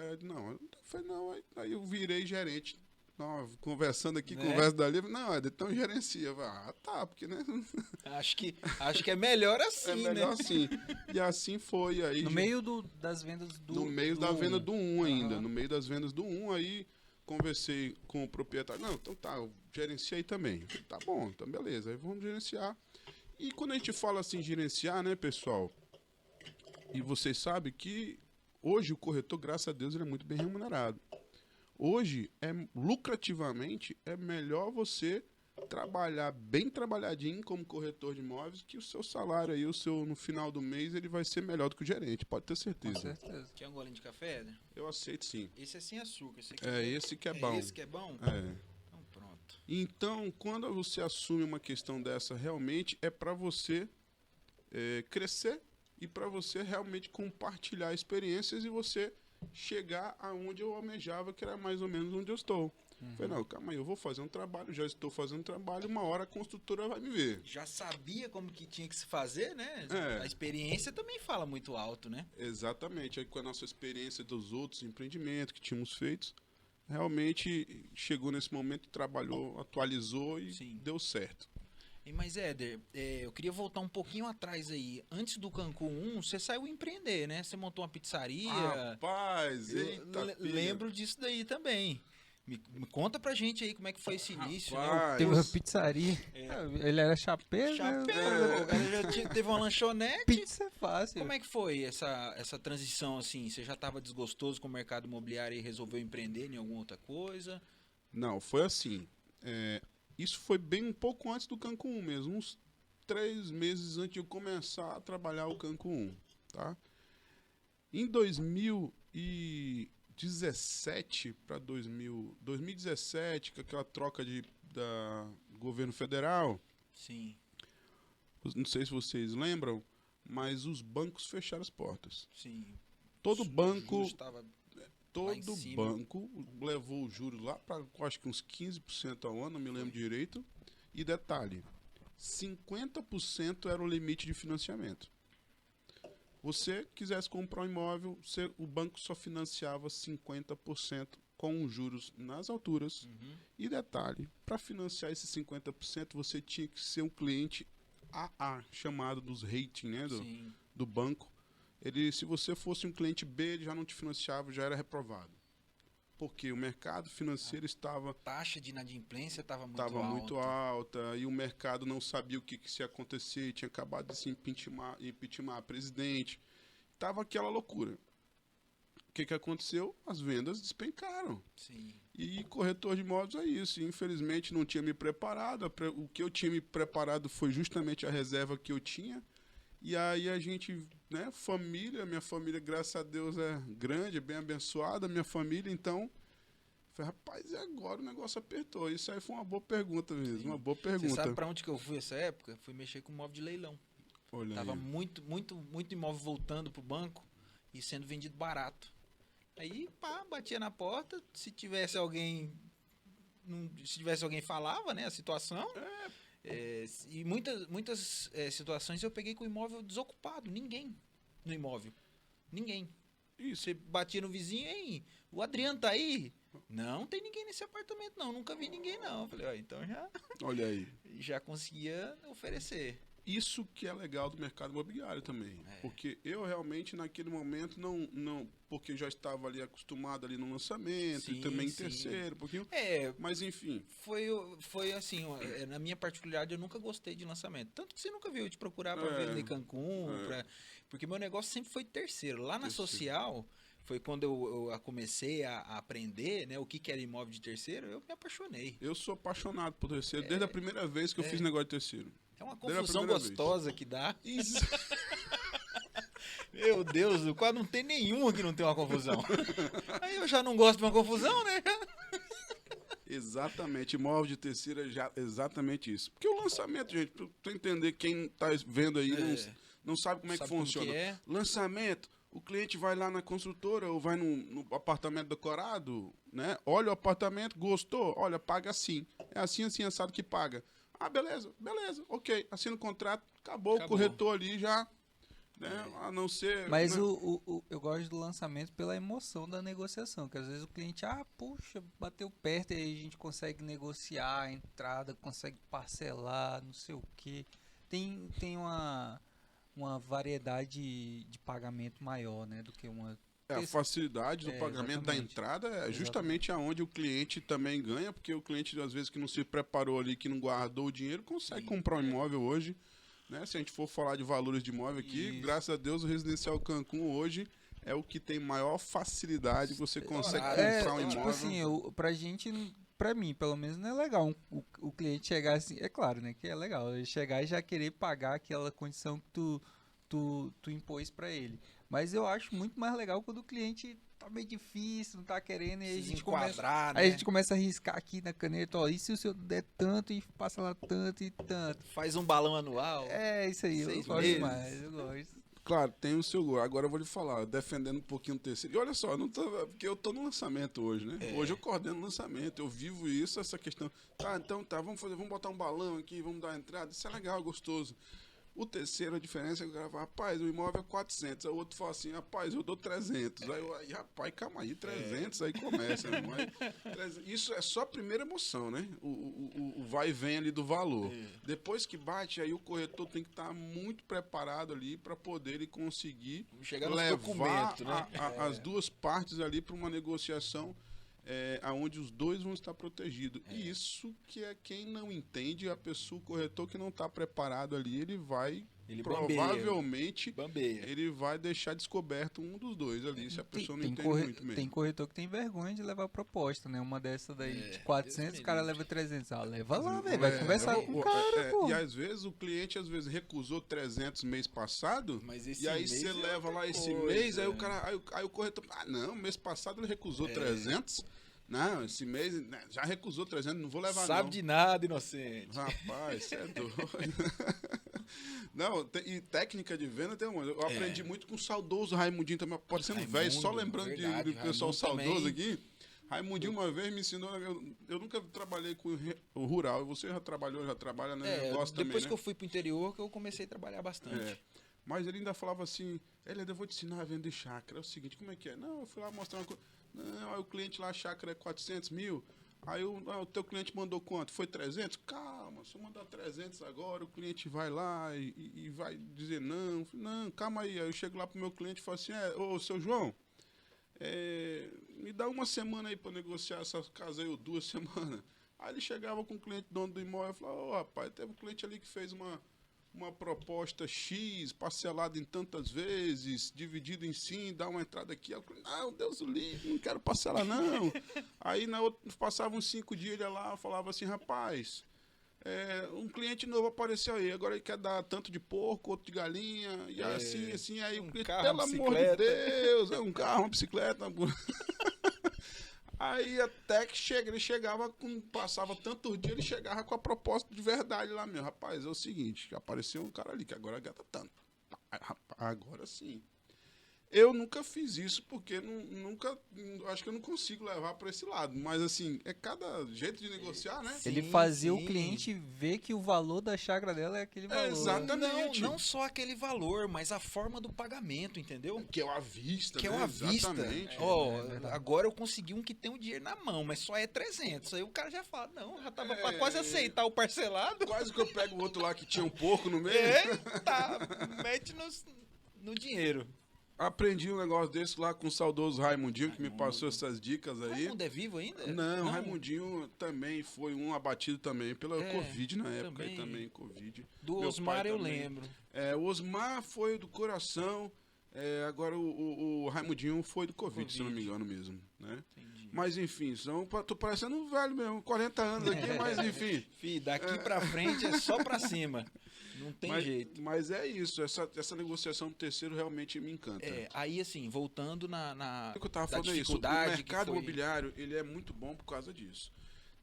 Aí eu virei gerente. Não, conversando aqui, Né? conversa dali. Não, então gerencia. Tá, porque, né? Acho que é melhor assim, É melhor né? assim. E assim foi. Aí No meio das vendas do no meio da venda do 1 ainda. Aham. No meio das vendas do 1, aí conversei com o proprietário. Não, então tá, eu gerenciei também. Eu falei, tá bom, então beleza, aí vamos gerenciar. E quando a gente fala assim, gerenciar, né, pessoal? E vocês sabem que hoje o corretor, graças a Deus, ele é muito bem remunerado. Hoje, lucrativamente, é melhor você trabalhar bem trabalhadinho como corretor de imóveis, que o seu salário aí, no final do mês, ele vai ser melhor do que o gerente, pode ter Com certeza. certeza. Quer um golinho de café, Éder? Eu aceito sim. Esse é sem açúcar. Esse aqui Esse que é bom. Esse que é bom? É. Então pronto. Então, quando você assume uma questão dessa, realmente é para você crescer e para você realmente compartilhar experiências e você chegar aonde eu almejava, que era mais ou menos onde eu estou. Falei, não, calma aí, eu vou fazer um trabalho, já estou fazendo um trabalho, uma hora a construtora vai me ver. Já sabia como que tinha que se fazer, né? É. A experiência também fala muito alto, né? Exatamente, aí com a nossa experiência dos outros empreendimentos que tínhamos feitos, realmente chegou nesse momento, trabalhou, atualizou e Sim. deu certo. Mas, Éder, eu queria voltar um pouquinho atrás aí. Antes do Cancún 1, você saiu empreender, né? Você montou uma pizzaria. Rapaz, Eu eita, lembro disso daí também. Me conta pra gente aí como é que foi esse início, né? Rapaz. Teve uma pizzaria. Ele era chapeiro, Chapéu, né? o cara já teve uma lanchonete. Pizza é fácil. Como é que foi essa transição, assim? Você já estava desgostoso com o mercado imobiliário e resolveu empreender em alguma outra coisa? Não, foi assim. Isso foi bem um pouco antes do Cancún mesmo, uns 3 meses antes de eu começar a trabalhar o Cancún, tá? Em 2017 para 2017, com aquela troca da governo federal, Sim, não sei se vocês lembram, mas os bancos fecharam as portas. sim. Todo O banco, juros tava lá em todo cima. banco levou o juro lá para acho que uns 15% ao ano, não me lembro direito. E detalhe, 50% era o limite de financiamento. Você quisesse comprar um imóvel, o banco só financiava 50% com os juros nas alturas. Uhum. E detalhe, para financiar esses 50%, você tinha que ser um cliente AA, chamado dos rating, né, Sim. do banco. Se você fosse um cliente B, ele já não te financiava, já era reprovado. Porque o mercado financeiro estava Taxa de inadimplência estava muito estava alta. muito alta e o mercado não sabia o que ia acontecer, tinha acabado de se impeachment a presidente. Tava aquela loucura. O que aconteceu? As vendas despencaram. Sim. E corretor de imóveis é isso. Infelizmente não tinha me preparado. O que eu tinha me preparado foi justamente a reserva que eu tinha. E aí a gente, né, minha família, graças a Deus, é grande, é bem abençoada, minha família, então, falei, rapaz, e agora o negócio apertou? Isso aí foi uma boa pergunta mesmo, Sim. uma boa Você pergunta. sabe pra onde que eu fui essa época? Fui mexer com móvel de leilão. Olha Tava aí. muito imóvel voltando pro banco e sendo vendido barato. Aí, pá, batia na porta, se tivesse alguém falava, né, a situação. E muitas situações eu peguei com o imóvel desocupado, ninguém no imóvel. Ninguém. Isso. Você batia no vizinho, hein, o Adriano tá aí? Não tem ninguém nesse apartamento não, nunca vi ninguém não. Eu falei, ó, então Olha aí. já conseguia oferecer. Isso que é legal do mercado imobiliário também. Porque eu realmente, naquele momento, não porque eu já estava ali acostumado ali no lançamento e Sim, também em sim. terceiro, um pouquinho. Mas enfim, Foi assim, ó, na minha particularidade eu nunca gostei de lançamento. Tanto que você nunca viu eu te procurar para É, vender em Cancún, porque meu negócio sempre foi terceiro. Lá na Terceiro. social, foi quando eu comecei a aprender, né, o que era imóvel de terceiro, eu me apaixonei. eu sou apaixonado por terceiro desde a primeira vez que eu fiz negócio de terceiro. É uma Desde a confusão primeira vez. gostosa que dá. Isso. Meu Deus, quase não tem nenhuma que não tem uma confusão. Aí eu já não gosto de uma confusão, né? Exatamente, imóvel de terceira é exatamente isso. Porque o lançamento, gente, pra tu entender, quem tá vendo aí não sabe como é que Sabe como funciona. que é? Lançamento, o cliente vai lá na construtora ou vai no apartamento decorado, né? Olha o apartamento, gostou? Olha, paga assim. É assim, assado que paga. Ah, beleza, ok. Assina o contrato, acabou. O corretor ali já, né? A não ser... Mas né? eu gosto do lançamento pela emoção da negociação, que às vezes o cliente, puxa, bateu perto e aí a gente consegue negociar a entrada, consegue parcelar, não sei o quê. Tem uma variedade de pagamento maior, né, do que uma... A facilidade do pagamento da exatamente. entrada é justamente aonde o cliente também ganha, porque o cliente, às vezes, que não se preparou ali, que não guardou o dinheiro, consegue comprar um imóvel hoje. Né? Se a gente for falar de valores de imóvel aqui, Isso. graças a Deus, o Residencial Cancún hoje é o que tem maior facilidade, você consegue comprar um tipo imóvel. assim, pra gente, pra mim, pelo menos, não é legal o cliente chegar assim, é claro, né, que é legal, ele chegar e já querer pagar aquela condição que tu impôs pra ele. Mas eu acho muito mais legal quando o cliente tá meio difícil, não tá querendo, e aí Enquadrar, aí a né? gente começa a riscar aqui na caneta, ó, e se o senhor der tanto e passa lá tanto e tanto. Faz um balão anual. É, isso aí, eu 6 gosto meses. demais, eu gosto. Claro, tem o seu gol. Agora eu vou lhe falar, defendendo um pouquinho o terceiro. E olha só, não tô, porque eu tô no lançamento hoje, né? Hoje eu coordeno o lançamento, eu vivo isso, essa questão. Tá, então tá, vamos botar um balão aqui, vamos dar a entrada. Isso é legal, gostoso. O terceiro, a diferença é que o cara fala, rapaz, o imóvel é 400. Aí o outro fala assim, rapaz, eu dou 300. Aí, rapaz, calma aí, 300, aí começa. Né? Isso é só a primeira emoção, né? O vai e vem ali do valor. Depois que bate, aí o corretor tem que estar muito preparado ali para poder ele conseguir Chegar nos levar documentos, né? as duas partes ali para uma negociação aonde os dois vão estar protegidos. E isso que é quem não entende, a pessoa, o corretor que não está preparado ali, ele vai provavelmente bambeia. ele vai deixar descoberto um dos dois ali, se a pessoa não entende muito mesmo. Tem corretor que tem vergonha de levar proposta, né? Uma dessa daí de 400, o cara leva 300. Leva lá, velho. Vai conversar com o cara, pô. E às vezes o cliente recusou 300 mês passado, Mas esse e aí mês você é leva lá outra esse coisa, mês, aí o né? cara, aí o corretor, não, mês passado ele recusou 300. Não, esse mês já recusou 300, não vou levar Sabe não. de nada, inocente. Rapaz, você é doido. Não, e técnica de venda tem uma. Eu aprendi muito com o saudoso Raimundinho também, parecendo velho, só lembrando verdade, de pessoal Raimundo saudoso também. aqui. Raimundinho uma vez me ensinou, eu nunca trabalhei com o rural, você já trabalha, né? Gosta Depois também, que né? eu fui pro interior que eu comecei a trabalhar bastante. Mas ele ainda falava assim, eu vou te ensinar a vender chácara. É o seguinte, como é que é? Não, eu fui lá mostrar uma coisa. Não, aí o cliente lá, a chácara é 400 mil. Aí o teu cliente mandou quanto? Foi 300? Calma, se eu mandar 300 agora, o cliente vai lá e vai dizer não. Não, calma aí. Aí eu chego lá pro meu cliente e falo assim, ô, seu João, me dá uma semana aí para negociar essa casa aí, ou 2 semanas. Aí ele chegava com o cliente dono do imóvel e falava, rapaz, teve um cliente ali que fez uma proposta X, parcelada em tantas vezes, dividido em 5, dá uma entrada aqui. Eu falei, não, Deus o livre, não quero parcelar não. Aí passavam uns 5 dias, ele ia lá, falava assim, rapaz, um cliente novo apareceu aí, agora ele quer dar tanto de porco, outro de galinha, e assim, aí o cliente, carro, pelo uma amor de bicicleta. Deus, um carro, uma bicicleta. Aí até que ele chegava, passava tantos dias, ele chegava com a proposta de verdade lá mesmo. Rapaz, é o seguinte, apareceu um cara ali que agora gasta tanto. Agora sim. Eu nunca fiz isso porque acho que eu não consigo levar para esse lado. Mas assim, é cada jeito de negociar, né? Ele Sim, fazia o sim. cliente ver que o valor da chácara dela é aquele valor. Exatamente. Não só aquele valor, mas a forma do pagamento, entendeu? Que é o à vista, Que é né? o à vista. Exatamente. Ó, é verdade. agora eu consegui um que tem o dinheiro na mão, mas só é 300. Aí o cara já fala, não, já tava pra É. quase aceitar o parcelado. Quase que eu pego o outro lá que tinha um pouco no meio. Eita, mete no dinheiro. Aprendi um negócio desse lá com o saudoso Raimundinho, que me passou essas dicas aí. Raimundo é vivo ainda? Não, Raimundinho também foi um abatido também pela É, Covid na época, também. também Covid. Do Meu Osmar pai eu também. lembro. É, o Osmar foi do coração, agora o Raimundinho foi do Covid, se eu não me engano mesmo, né? Entendi. Mas enfim, tô parecendo um velho mesmo, 40 anos aqui, mas enfim. Fih, daqui pra frente é só pra cima. Não tem jeito. Mas é isso, essa negociação do terceiro realmente me encanta. Aí assim, voltando O que eu tava da falando é isso, o dificuldade que mercado foi- imobiliário, ele é muito bom por causa disso.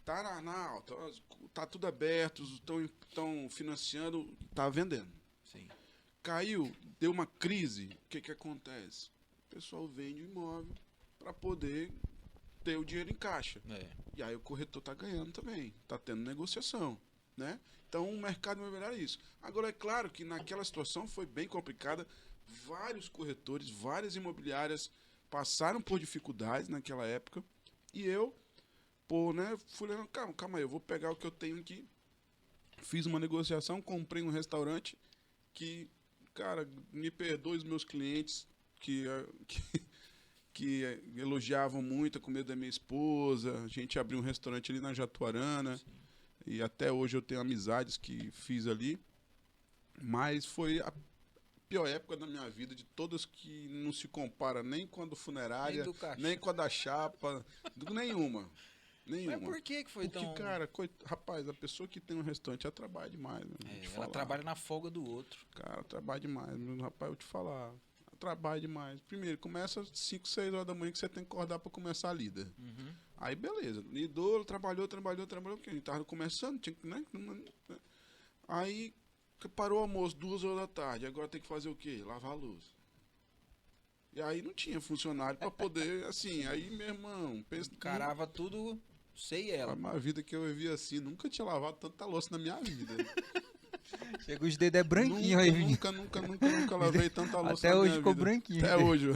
Tá na alta, tá tudo aberto, estão financiando, tá vendendo. Sim. Caiu, deu uma crise, o que acontece? O pessoal vende o imóvel para poder ter o dinheiro em caixa. É. E aí o corretor tá ganhando também, tá tendo negociação, né? Então o mercado imobiliário é isso. Agora é claro que naquela situação foi bem complicada, vários corretores, várias imobiliárias passaram por dificuldades naquela época e eu, fui olhando, calma aí, eu vou pegar o que eu tenho aqui. Fiz uma negociação, comprei um restaurante que, cara, me perdoe os meus clientes que elogiavam muito a comida da minha esposa. A gente abriu um restaurante ali na Jatuarana. Sim. E até hoje eu tenho amizades que fiz ali. Mas foi a pior época da minha vida, de todas que não se compara nem com a do funerária, Nem do caixa. nem com a da chapa, nenhuma. Nenhuma. Mas por que foi Porque, tão... cara, rapaz, a pessoa que tem um restaurante, ela trabalha demais. Meu, vou te ela falar. trabalha na folga do outro. Cara, trabalha demais. Meu, rapaz, eu vou te falar. Ela trabalha demais. Primeiro, começa às 5, 6 horas da manhã que você tem que acordar pra começar a lida. Uhum. Aí, beleza. Lidou, trabalhou, porque a gente tava começando, tinha que, né? Aí, parou o almoço, 2 horas da tarde. Agora tem que fazer o quê? Lavar a luz. E aí não tinha funcionário pra poder, assim, aí, meu irmão, pensa... Carava tudo, sei ela. A vida que eu vivi assim, nunca tinha lavado tanta louça na minha vida. Chega os dedos é branquinho aí, Vinícius. Nunca lavei tanta louça Até na hoje minha ficou vida. branquinho. Até hoje.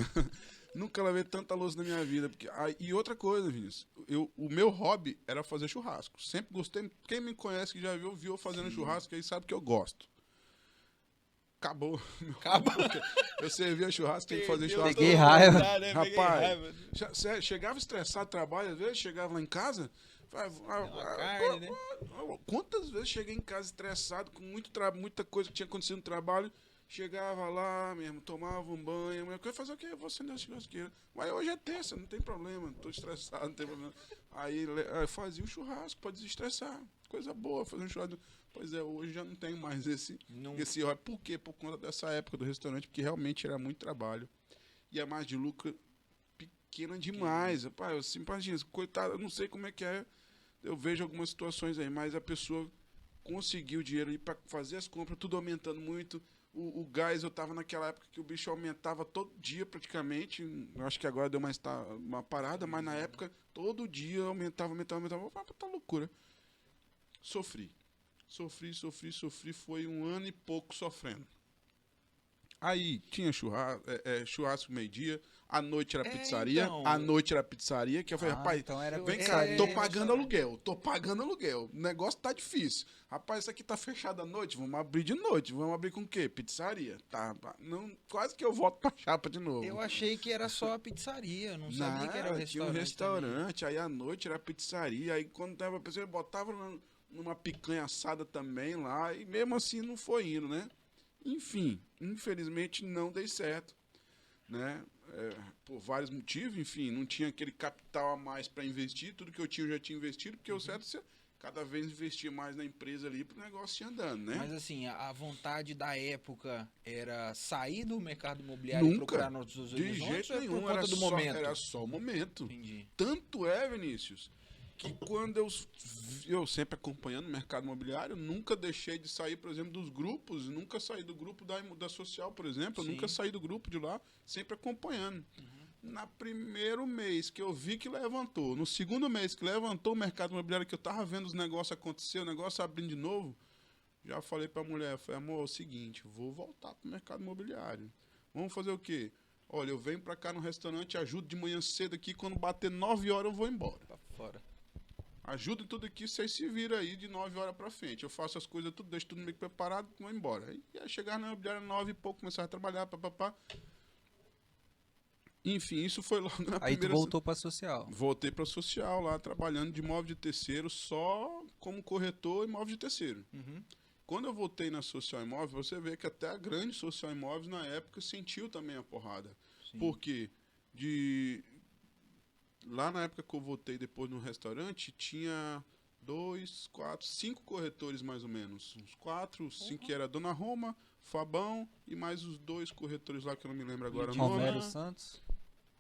Nunca lavei tanta louça na minha vida. E outra coisa, Vinícius, o meu hobby era fazer churrasco. Sempre gostei. Quem me conhece, que já viu eu fazendo churrasco, aí sabe que eu gosto. Acabou. Eu servia churrasco, tem que fazer churrasco. Peguei raiva. Rapaz, chegava estressado do trabalho, às vezes chegava lá em casa. carne, né? Quantas vezes cheguei em casa estressado, com muita coisa que tinha acontecido no trabalho. Chegava lá mesmo, tomava um banho. Eu quero fazer o quê? Eu vou acender a churrasqueira. Mas hoje é terça, não tem problema. Tô estressado, não tem problema. Aí fazia o churrasco pra desestressar. Coisa boa, fazer um churrasco. Pois é, hoje já não tenho mais esse hobby. Por quê? Por conta dessa época do restaurante, porque realmente era muito trabalho. E a margem de lucro pequena demais. Rapaz, eu assim, imagina, coitado, eu não sei como é que é. Eu vejo algumas situações aí, mas a pessoa conseguiu dinheiro aí pra fazer as compras, tudo aumentando muito. O gás, eu tava naquela época que o bicho aumentava todo dia praticamente. Eu acho que agora deu uma parada, mas na época, todo dia aumentava. Tá loucura. Sofri. Foi 1 ano e pouco sofrendo. Aí tinha churrasco meio-dia, à noite era pizzaria. Então. À noite era pizzaria, que eu falei, rapaz, Então era vem pizzaria. cá, tô pagando aluguel. O negócio tá difícil. Rapaz, isso aqui tá fechado à noite, vamos abrir de noite. Vamos abrir com o quê? Pizzaria. Tá, não, quase que eu volto pra chapa de novo. Eu achei que era só a pizzaria, eu não sabia que era o restaurante. Tinha um restaurante, aí à noite era pizzaria, aí quando tava pensando, botava numa picanha assada também lá, e mesmo assim não foi indo, né? Enfim, infelizmente não dei certo, né? Por vários motivos, enfim, não tinha aquele capital a mais para investir, tudo que eu tinha eu já tinha investido, porque o certo é cada vez investia mais na empresa ali pro negócio ir andando, né? Mas assim, a vontade da época era sair do mercado imobiliário e Nunca, procurar novos de horizontes jeito ou é por nenhum, conta do momento? era só o momento. Entendi. Tanto é, Vinícius, que quando eu sempre acompanhando o mercado imobiliário, nunca deixei de sair, por exemplo, dos grupos, nunca saí do grupo da Social, por exemplo, eu Sim. nunca saí do grupo de lá, sempre acompanhando. No primeiro mês que eu vi que levantou, no segundo mês que levantou o mercado imobiliário, que eu tava vendo os negócios acontecer, o negócio abrindo de novo, já falei pra mulher, falei, amor, é o seguinte, vou voltar pro mercado imobiliário. Vamos fazer o quê? Olha, eu venho pra cá no restaurante, ajudo de manhã cedo aqui, quando bater 9 horas eu vou embora. Pra fora. Ajuda em tudo aqui, vocês se viram aí de 9 horas pra frente. Eu faço as coisas tudo, deixo tudo meio preparado, vou embora. Aí ia chegar na imobiliária 9 e pouco, começar a trabalhar, papapá. Enfim, isso foi logo na Aí tu primeira... voltou pra social. Voltei pra social lá, trabalhando de imóvel de terceiro, só como corretor imóvel de terceiro. Uhum. Quando eu voltei na social imóvel, você vê que até a grande social imóveis na época sentiu também a porrada. Sim. Porque lá na época que eu voltei depois no restaurante, tinha 2, 4, 5 corretores mais ou menos. Uns 4, 5 que era Dona Roma, Fabão e mais os 2 corretores lá que eu não me lembro agora o nome. Romero Santos.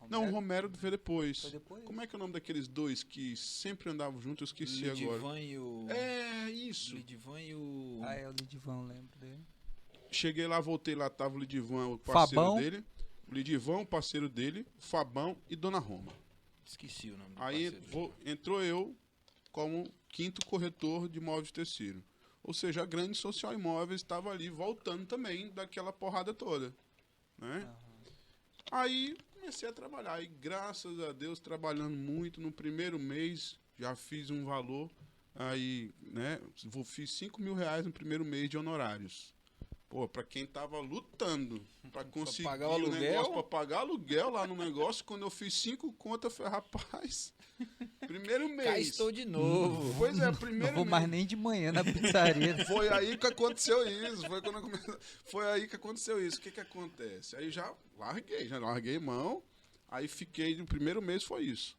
Não, o Romero veio depois. Foi depois? Como é que é o nome daqueles 2 que sempre andavam juntos? Eu esqueci agora. Lidivan e o... É, isso. Lidivan e o... Ah, é o Lidivan, lembro dele. Cheguei lá, voltei lá, tava o Lidivan, o parceiro Fabão. dele. O Lidivan, o parceiro dele, o Fabão e Dona Roma. Esqueci o nome do Aí parceiro. entrou eu como 5º corretor de imóvel de terceiro. Ou seja, a grande social imóveis estava ali voltando também daquela porrada toda. Né? Aí comecei a trabalhar. E graças a Deus, trabalhando muito. No primeiro mês, já fiz um valor. Aí, né? Fiz R$ 5.000 no primeiro mês de honorários. Pô, pra quem tava lutando pra conseguir pagar o o aluguel? negócio, pra pagar aluguel lá no negócio, quando eu fiz 5 contas, eu falei, rapaz, primeiro mês. Cá estou de novo. Pois é, Não primeiro vou mês. mais nem de manhã na pizzaria. Foi aí que aconteceu isso. Foi aí que aconteceu isso. O que que acontece? Aí já larguei mão. Aí fiquei, no primeiro mês foi isso.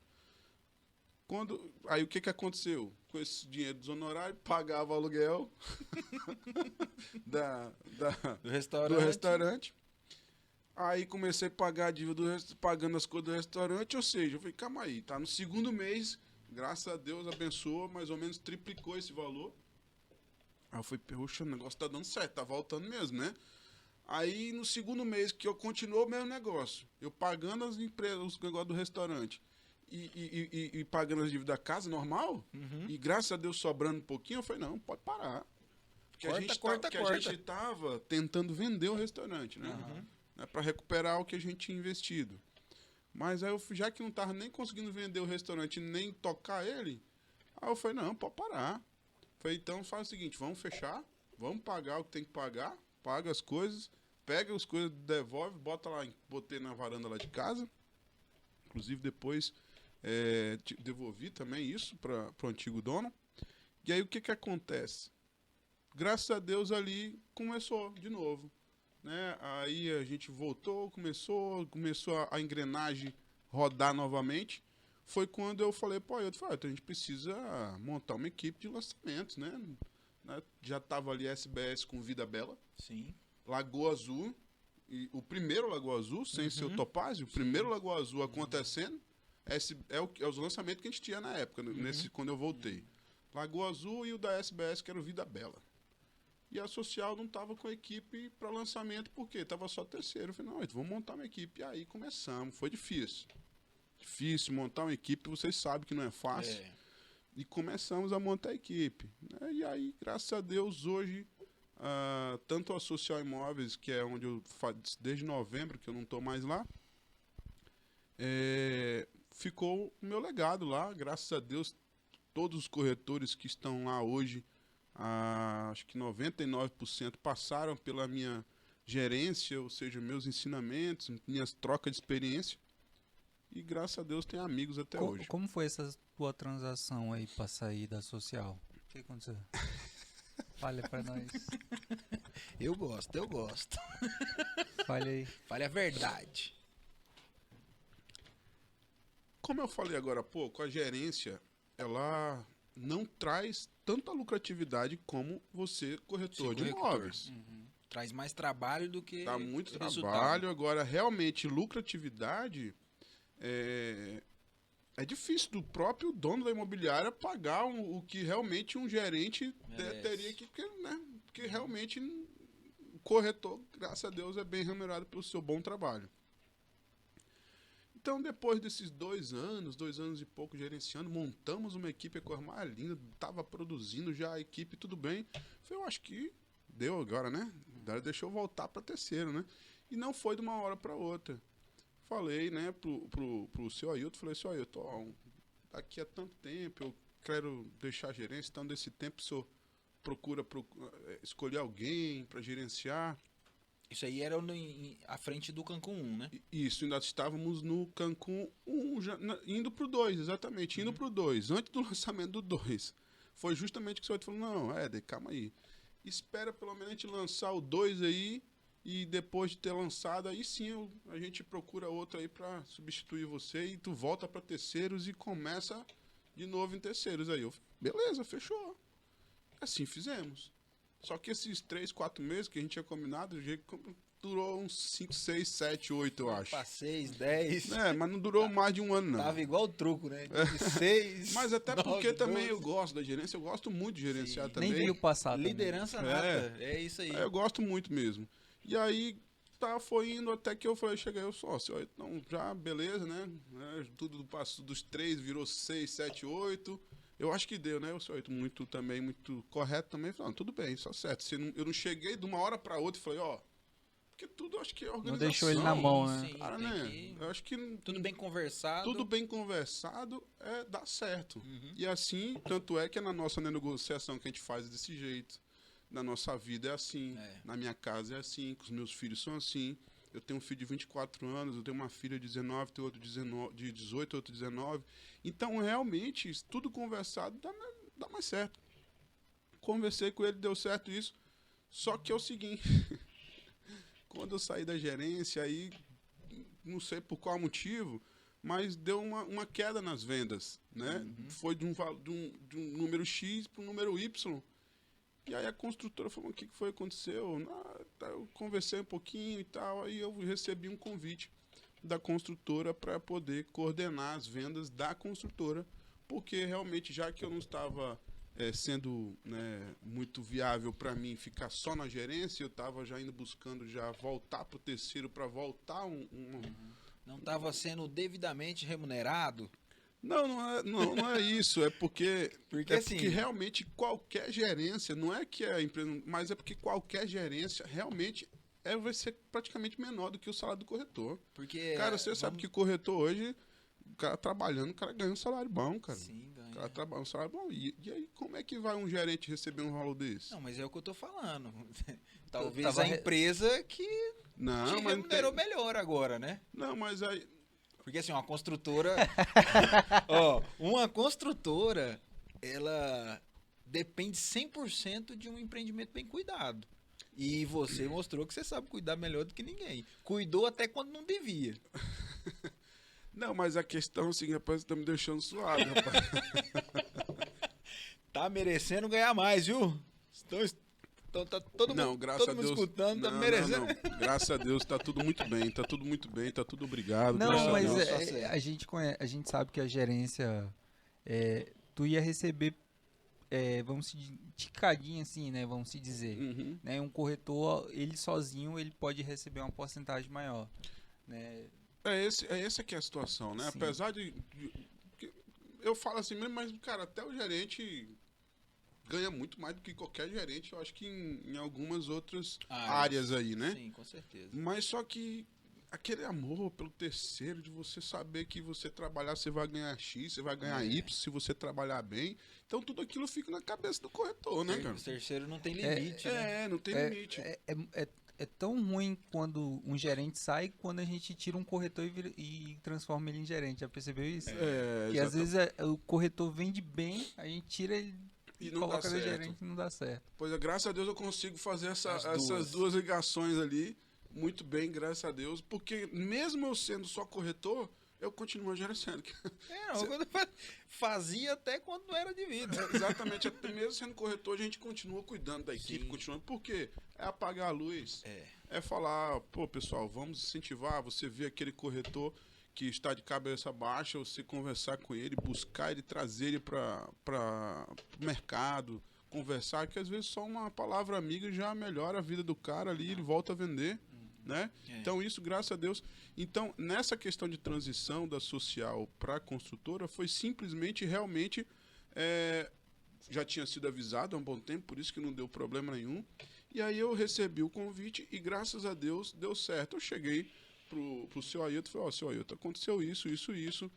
Aí o que que aconteceu? Com esse dinheiro dos honorários, pagava o aluguel Do restaurante. do restaurante. Aí comecei a pagar a dívida pagando as coisas do restaurante, ou seja, eu falei, calma aí, tá no segundo mês, graças a Deus abençoou, mais ou menos triplicou esse valor. Aí eu falei, poxa, o negócio tá dando certo, tá voltando mesmo, né? Aí no segundo mês que eu continuou o mesmo negócio, eu pagando as empresas, os negócios do restaurante e pagando as dívidas da casa normal, e graças a Deus sobrando um pouquinho, eu falei, não, pode parar. Porque a gente tava tentando vender o restaurante, né? Para recuperar o que a gente tinha investido. Mas aí, já que não tava nem conseguindo vender o restaurante, nem tocar ele, aí eu falei, não, pode parar. Falei, então faz o seguinte, vamos fechar, vamos pagar o que tem que pagar, paga as coisas, pega as coisas, devolve, bota lá, botei na varanda lá de casa. Inclusive depois devolvi também isso para o antigo dono. E aí o que que acontece? Graças a Deus ali começou de novo. Né? Aí a gente voltou, começou a engrenagem rodar novamente. Foi quando eu falei, pô, então a gente precisa montar uma equipe de lançamentos, né? Já estava ali SBS com Vida Bela. Sim. Lagoa Azul, e o primeiro Lagoa Azul, sem ser o Topázio, o primeiro Lagoa Azul acontecendo, é os lançamentos que a gente tinha na época, quando eu voltei. Lagoa Azul e o da SBS, que era o Vida Bela. E a social não estava com a equipe para lançamento, porque estava só terceiro. Eu falei, não, vamos montar uma equipe. E aí começamos. Foi difícil. Difícil montar uma equipe, vocês sabem que não é fácil. E começamos a montar a equipe. Né? E aí, graças a Deus, hoje, tanto a Social Imóveis, que é onde eu faço desde novembro, que eu não estou mais lá, ficou o meu legado lá. Graças a Deus, todos os corretores que estão lá hoje, acho que 99% passaram pela minha gerência, ou seja, meus ensinamentos, minhas trocas de experiência. E graças a Deus tem amigos até hoje. Como foi essa tua transação aí pra sair da social? O que aconteceu? Fale pra nós. Eu gosto. Fale aí. Fale a verdade. Como eu falei agora há pouco, a gerência, ela não traz tanta lucratividade como você corretor de imóveis. Traz mais trabalho do que Dá muito resultado. trabalho. Agora, realmente, lucratividade é difícil do próprio dono da imobiliária pagar o que realmente um gerente teria que... Porque realmente o corretor, graças a Deus, é bem remunerado pelo seu bom trabalho. Então, depois desses 2 anos e pouco gerenciando, montamos uma equipe, a coisa mais linda, estava produzindo já a equipe, tudo bem. Eu acho que deu agora, né? Agora deixa eu voltar para terceiro, né? E não foi de uma hora para outra. Falei, né, pro seu Ailton, falei, seu Ailton, ó, daqui a tanto tempo eu quero deixar a gerência, então desse tempo o senhor procura escolher alguém para gerenciar. Isso aí era à frente do Cancún 1, né? Isso, ainda estávamos no Cancún 1, indo pro 2, exatamente, indo pro 2, antes do lançamento do 2. Foi justamente que o senhor falou, não, Éder, calma aí. Espera pelo menos a gente lançar o 2 aí, e depois de ter lançado, aí sim a gente procura outro aí para substituir você, e tu volta para terceiros e começa de novo em terceiros. Aí eu, beleza, fechou. Assim fizemos. Só que esses 3, 4 meses que a gente tinha combinado, durou uns 5, 6, 7, 8, eu acho. Pra 6, 10. Mas não durou mais de um ano, não. Tava igual o truco, né? De 6. Mas até porque também eu gosto da gerência, eu gosto muito de gerenciar também. Nem viu passar Liderança nata, é isso aí. Eu gosto muito mesmo. E aí, foi indo até que eu falei, cheguei ao sócio. Então, já, beleza, né? Tudo passou dos 3, virou 6, 7, 8. Eu acho que deu, né? O senhor muito correto também. Falei, tudo bem, só certo. Eu não cheguei de uma hora para outra e falei, porque tudo acho que é organização. Não deixou ele na mão, né? Sim, Cara, né? Eu acho que tudo bem conversado. Tudo bem conversado dá certo. E assim, tanto é que na nossa negociação que a gente faz desse jeito. Na nossa vida é assim. Na minha casa é assim, com os meus filhos são assim. Eu tenho um filho de 24 anos, eu tenho uma filha de 19, tenho outro de 18, outro de 19. Então, realmente, tudo conversado dá mais certo. Conversei com ele, deu certo isso. Só que é o seguinte, quando eu saí da gerência, aí, não sei por qual motivo, mas deu uma queda nas vendas, né? Foi de um número X para um número Y. E aí a construtora falou, o que foi que aconteceu? Eu conversei um pouquinho e tal, aí eu recebi um convite da construtora para poder coordenar as vendas da construtora, porque realmente, já que eu não estava sendo, né, muito viável para mim ficar só na gerência, eu estava já indo buscando já voltar para o terceiro, para voltar Não estava sendo devidamente remunerado? Não é isso, é porque assim, porque realmente qualquer gerência, não é que a empresa, mas é porque qualquer gerência realmente vai ser praticamente menor do que o salário do corretor. Porque, cara, você sabe que o corretor hoje, o cara trabalhando, o cara ganha um salário bom, cara. Sim, ganha. O cara trabalha um salário bom. E aí, como é que vai um gerente receber um valor desse? Não, mas é o que eu tô falando. Talvez a empresa que te remunerou melhor agora, né? Não, mas aí... Porque assim, uma construtora... uma construtora, ela depende 100% de um empreendimento bem cuidado. E você mostrou que você sabe cuidar melhor do que ninguém. Cuidou até quando não devia. Não, mas a questão é o seguinte, rapaz, você tá me deixando suave, rapaz. Tá merecendo ganhar mais, viu? Então tá todo mundo, graças todo a mundo Deus, escutando, tá merecendo. Não. Graças a Deus, tá tudo muito bem, tá tudo obrigado. Não, graças mas a Deus. a gente sabe que a gerência, tu ia receber, vamos se ticadinho assim, né, vamos se dizer. Né, um corretor, ele sozinho, ele pode receber uma porcentagem maior, né. Essa que é a situação, né? Sim. Apesar de... Eu falo assim mesmo, mas, cara, até o gerente ganha muito mais do que qualquer gerente, eu acho que em algumas outras áreas aí, né? Sim, com certeza. Mas só que aquele amor pelo terceiro, de você saber que você trabalhar, você vai ganhar X, você vai ganhar Y, se você trabalhar bem. Então tudo aquilo fica na cabeça do corretor, né, cara? O terceiro não tem limite, né? Não tem limite. É tão ruim quando um gerente sai, quando a gente tira um corretor e transforma ele em gerente. Já percebeu isso? Que às vezes o corretor vende bem, a gente tira ele e coloca ele gerente e não dá certo. Pois é, graças a Deus eu consigo fazer essas duas ligações ali muito bem, graças a Deus. Porque mesmo eu sendo só corretor, Eu continuo gerenciando. Não, quando fazia até quando não era devido. Exatamente. Mesmo sendo corretor, a gente continua cuidando da equipe, Sim. continuando. Por quê? É apagar a luz. É. É falar, pô, pessoal, vamos incentivar. Você vê aquele corretor que está de cabeça baixa, você conversar com ele, buscar ele, trazer ele para o mercado, conversar, que às vezes só uma palavra amiga já melhora a vida do cara ali, ele volta a vender. Né? É. Então, isso, graças a Deus. Então, nessa questão de transição da social para a construtora, foi simplesmente, realmente, já tinha sido avisado há um bom tempo, por isso que não deu problema nenhum. E aí eu recebi o convite e, graças a Deus, deu certo. Eu cheguei pro seu Ailton e falei, seu Ailton, aconteceu isso, isso, isso.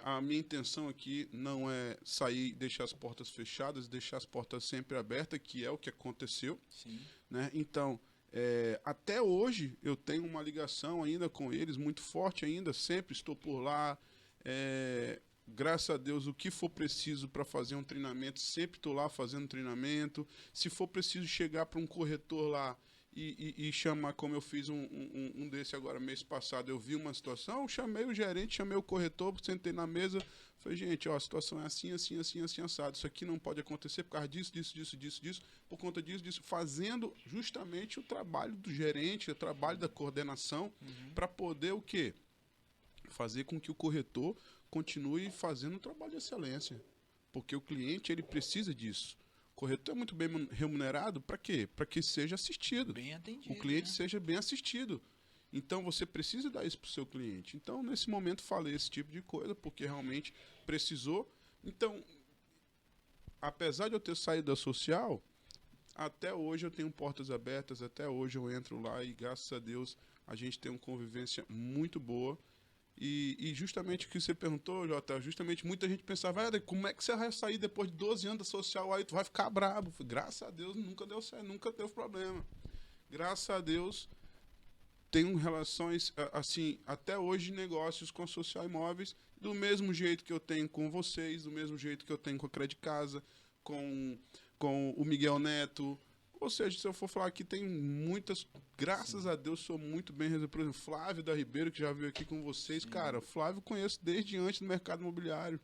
A minha intenção aqui não é sair e deixar as portas fechadas, deixar as portas sempre abertas, que é o que aconteceu. Sim. Né? Então, até hoje eu tenho uma ligação ainda com eles muito forte ainda, sempre estou por lá, graças a Deus, o que for preciso para fazer um treinamento, sempre estou lá fazendo treinamento. Se for preciso chegar para um corretor lá e chamar, como eu fiz um desse agora mês passado, eu vi uma situação, eu chamei o gerente, chamei o corretor, sentei na mesa, falei, gente, ó, a situação é assim, assim, assim, assim, assado. Isso aqui não pode acontecer por causa disso, disso, disso, disso, disso, por conta disso, disso, fazendo justamente o trabalho do gerente, o trabalho da coordenação, para poder o quê? Fazer com que o corretor continue fazendo um trabalho de excelência. Porque o cliente, ele precisa disso. O corretor é muito bem remunerado para quê? Para que seja assistido. Bem atendido. O cliente né? seja bem assistido. Então, você precisa dar isso para o seu cliente. Então, nesse momento, falei esse tipo de coisa, porque realmente precisou. Então, apesar de eu ter saído da social, até hoje eu tenho portas abertas, até hoje eu entro lá e, graças a Deus, a gente tem uma convivência muito boa. E justamente o que você perguntou, Jota, justamente muita gente pensava, como é que você vai sair depois de 12 anos da social, aí tu vai ficar brabo. Graças a Deus nunca deu certo, nunca teve problema. Graças a Deus tenho relações, assim, até hoje, negócios com a Social Imóveis, do mesmo jeito que eu tenho com vocês, do mesmo jeito que eu tenho com a Credit Casa, com o Miguel Neto. Ou seja, se eu for falar aqui, tem muitas. Graças a Deus, sou muito bem resolvido. Por exemplo, Flávio da Ribeiro, que já veio aqui com vocês. Cara, Flávio conheço desde antes do mercado imobiliário.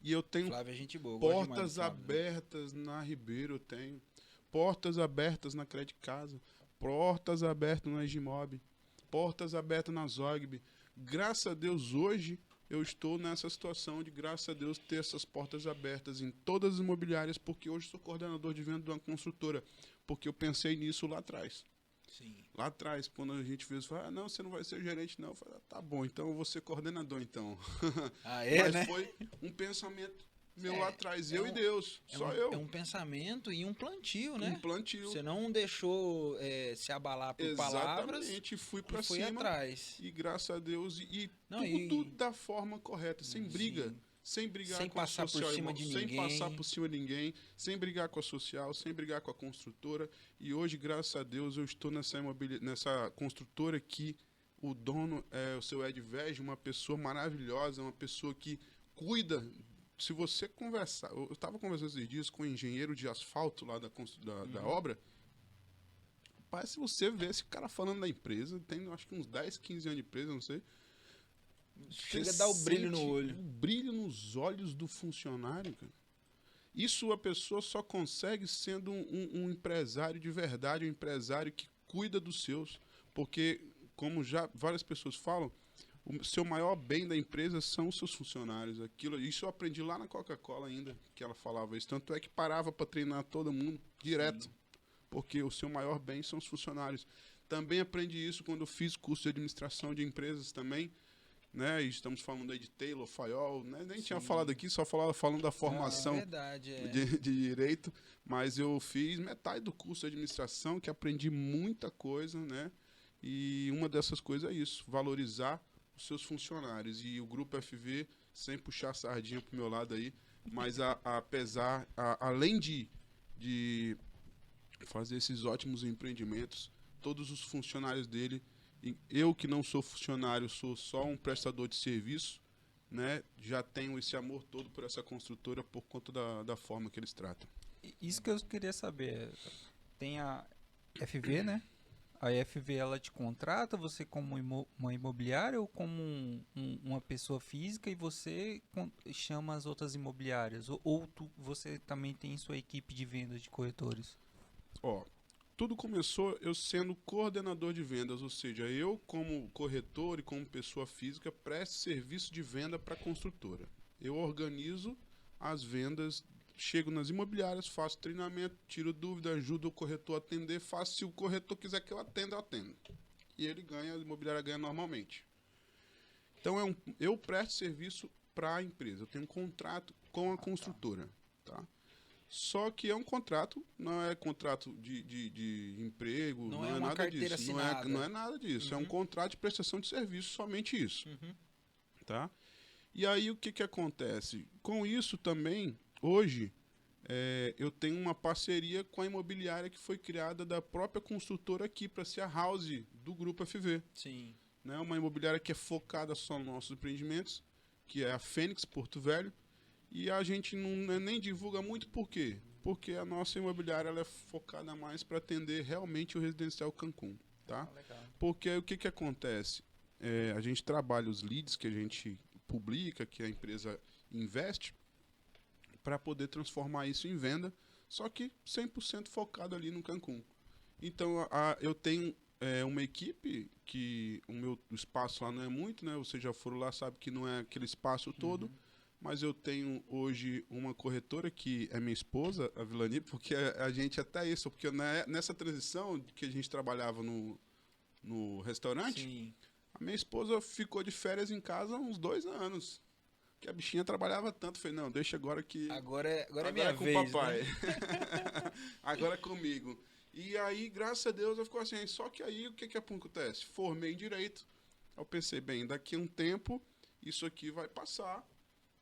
E eu tenho Flávio é gente boa. Gosto demais do portas Flávio, né? abertas na Ribeiro, eu tenho. Portas abertas na Credit Casa. Portas abertas na Egimob. Portas abertas na Zogby. Graças a Deus, hoje eu estou nessa situação de, graças a Deus, ter essas portas abertas em todas as imobiliárias, porque hoje sou coordenador de venda de uma construtora, porque eu pensei nisso lá atrás. Sim. Lá atrás, quando a gente fez, falou, não, você não vai ser gerente, não. Eu falei, tá bom, então eu vou ser coordenador, então. Mas né? Foi um pensamento meu lá atrás, eu um, e Deus, só eu. É um pensamento e um plantio, né? Um plantio. Você não deixou se abalar por palavras. Exatamente, fui pra foi cima. atrás. E graças a Deus, não, tudo da forma correta, sem briga. Sim. Sem brigar sem com a social, passar por cima de ninguém. sem passar por cima de ninguém, sem brigar com a social, sem brigar com a construtora. E hoje, graças a Deus, eu estou nessa construtora que o dono é o seu Ed Vege, uma pessoa maravilhosa, uma pessoa que cuida. Se você conversar, eu estava conversando esses dias com o engenheiro de asfalto lá da obra. Rapaz, se você ver esse cara falando da empresa, tem acho que uns 10, 15 anos de empresa, não sei. Chega a dar o brilho no olho. O brilho nos olhos do funcionário, cara. Isso a pessoa só consegue sendo um empresário de verdade, um empresário que cuida dos seus. Porque, como já várias pessoas falam, o seu maior bem da empresa são os seus funcionários. Isso eu aprendi lá na Coca-Cola ainda, que ela falava isso. Tanto é que parava para treinar todo mundo direto. Sim. Porque o seu maior bem são os funcionários. Também aprendi isso quando eu fiz curso de administração de empresas também. Né? E estamos falando aí de Taylor, Fayol, né? Nem tinha falado aqui, só falando da formação de direito, mas eu fiz metade do curso de administração, que aprendi muita coisa, né? E uma dessas coisas é isso, valorizar os seus funcionários. E o Grupo FV, sem puxar a sardinha pro meu lado aí, mas além de fazer esses ótimos empreendimentos, todos os funcionários dele, eu que não sou funcionário, sou só um prestador de serviço, né? Já tenho esse amor todo por essa construtora por conta da forma que eles tratam. Isso que eu queria saber. Tem a FV, né? a FV ela te contrata, você como uma imobiliária ou como uma pessoa física e você chama as outras imobiliárias? Ou você também tem sua equipe de vendas de corretores? Ó, tudo começou eu sendo coordenador de vendas, ou seja, eu como corretor e como pessoa física presto serviço de venda para a construtora. Eu organizo as vendas, chego nas imobiliárias, faço treinamento, tiro dúvida, ajudo o corretor a atender, faço se o corretor quiser que eu atenda, eu atendo. E ele ganha, a imobiliária ganha normalmente. Então eu presto serviço para a empresa, eu tenho um contrato com a construtora, tá? Só que é um contrato, não é contrato de emprego, Não não é é uma nada carteira disso. assinada. Não é nada disso. É um contrato de prestação de serviço, somente isso. Tá? E aí o que acontece? Com isso também, hoje, eu tenho uma parceria com a imobiliária que foi criada da própria construtora aqui, para ser a house do Grupo FV. Sim. Né? Uma imobiliária que é focada só nos nossos empreendimentos, que é a Fênix Porto Velho. E a gente não nem divulga muito, por quê? Porque a nossa imobiliária ela é focada mais para atender realmente o residencial Cancún, tá? Porque o que acontece? A gente trabalha os leads que a gente publica, que a empresa investe, para poder transformar isso em venda, só que 100% focado ali no Cancún. Então, eu tenho uma equipe que o meu espaço lá não é muito, né? Vocês já foram lá, sabe que não é aquele espaço todo. Mas eu tenho hoje uma corretora que é minha esposa, a Vilani, porque a gente até isso, porque nessa transição que a gente trabalhava no restaurante, Sim. a minha esposa ficou de férias em casa há uns 2 anos. Que a bichinha trabalhava tanto, falei, não, deixa agora que... Agora é minha com vez, o papai. né? Agora é comigo. E aí, graças a Deus, eu fico assim, só que aí o que acontece? Formei em Direito. Eu pensei, bem, daqui a um tempo, isso aqui vai passar.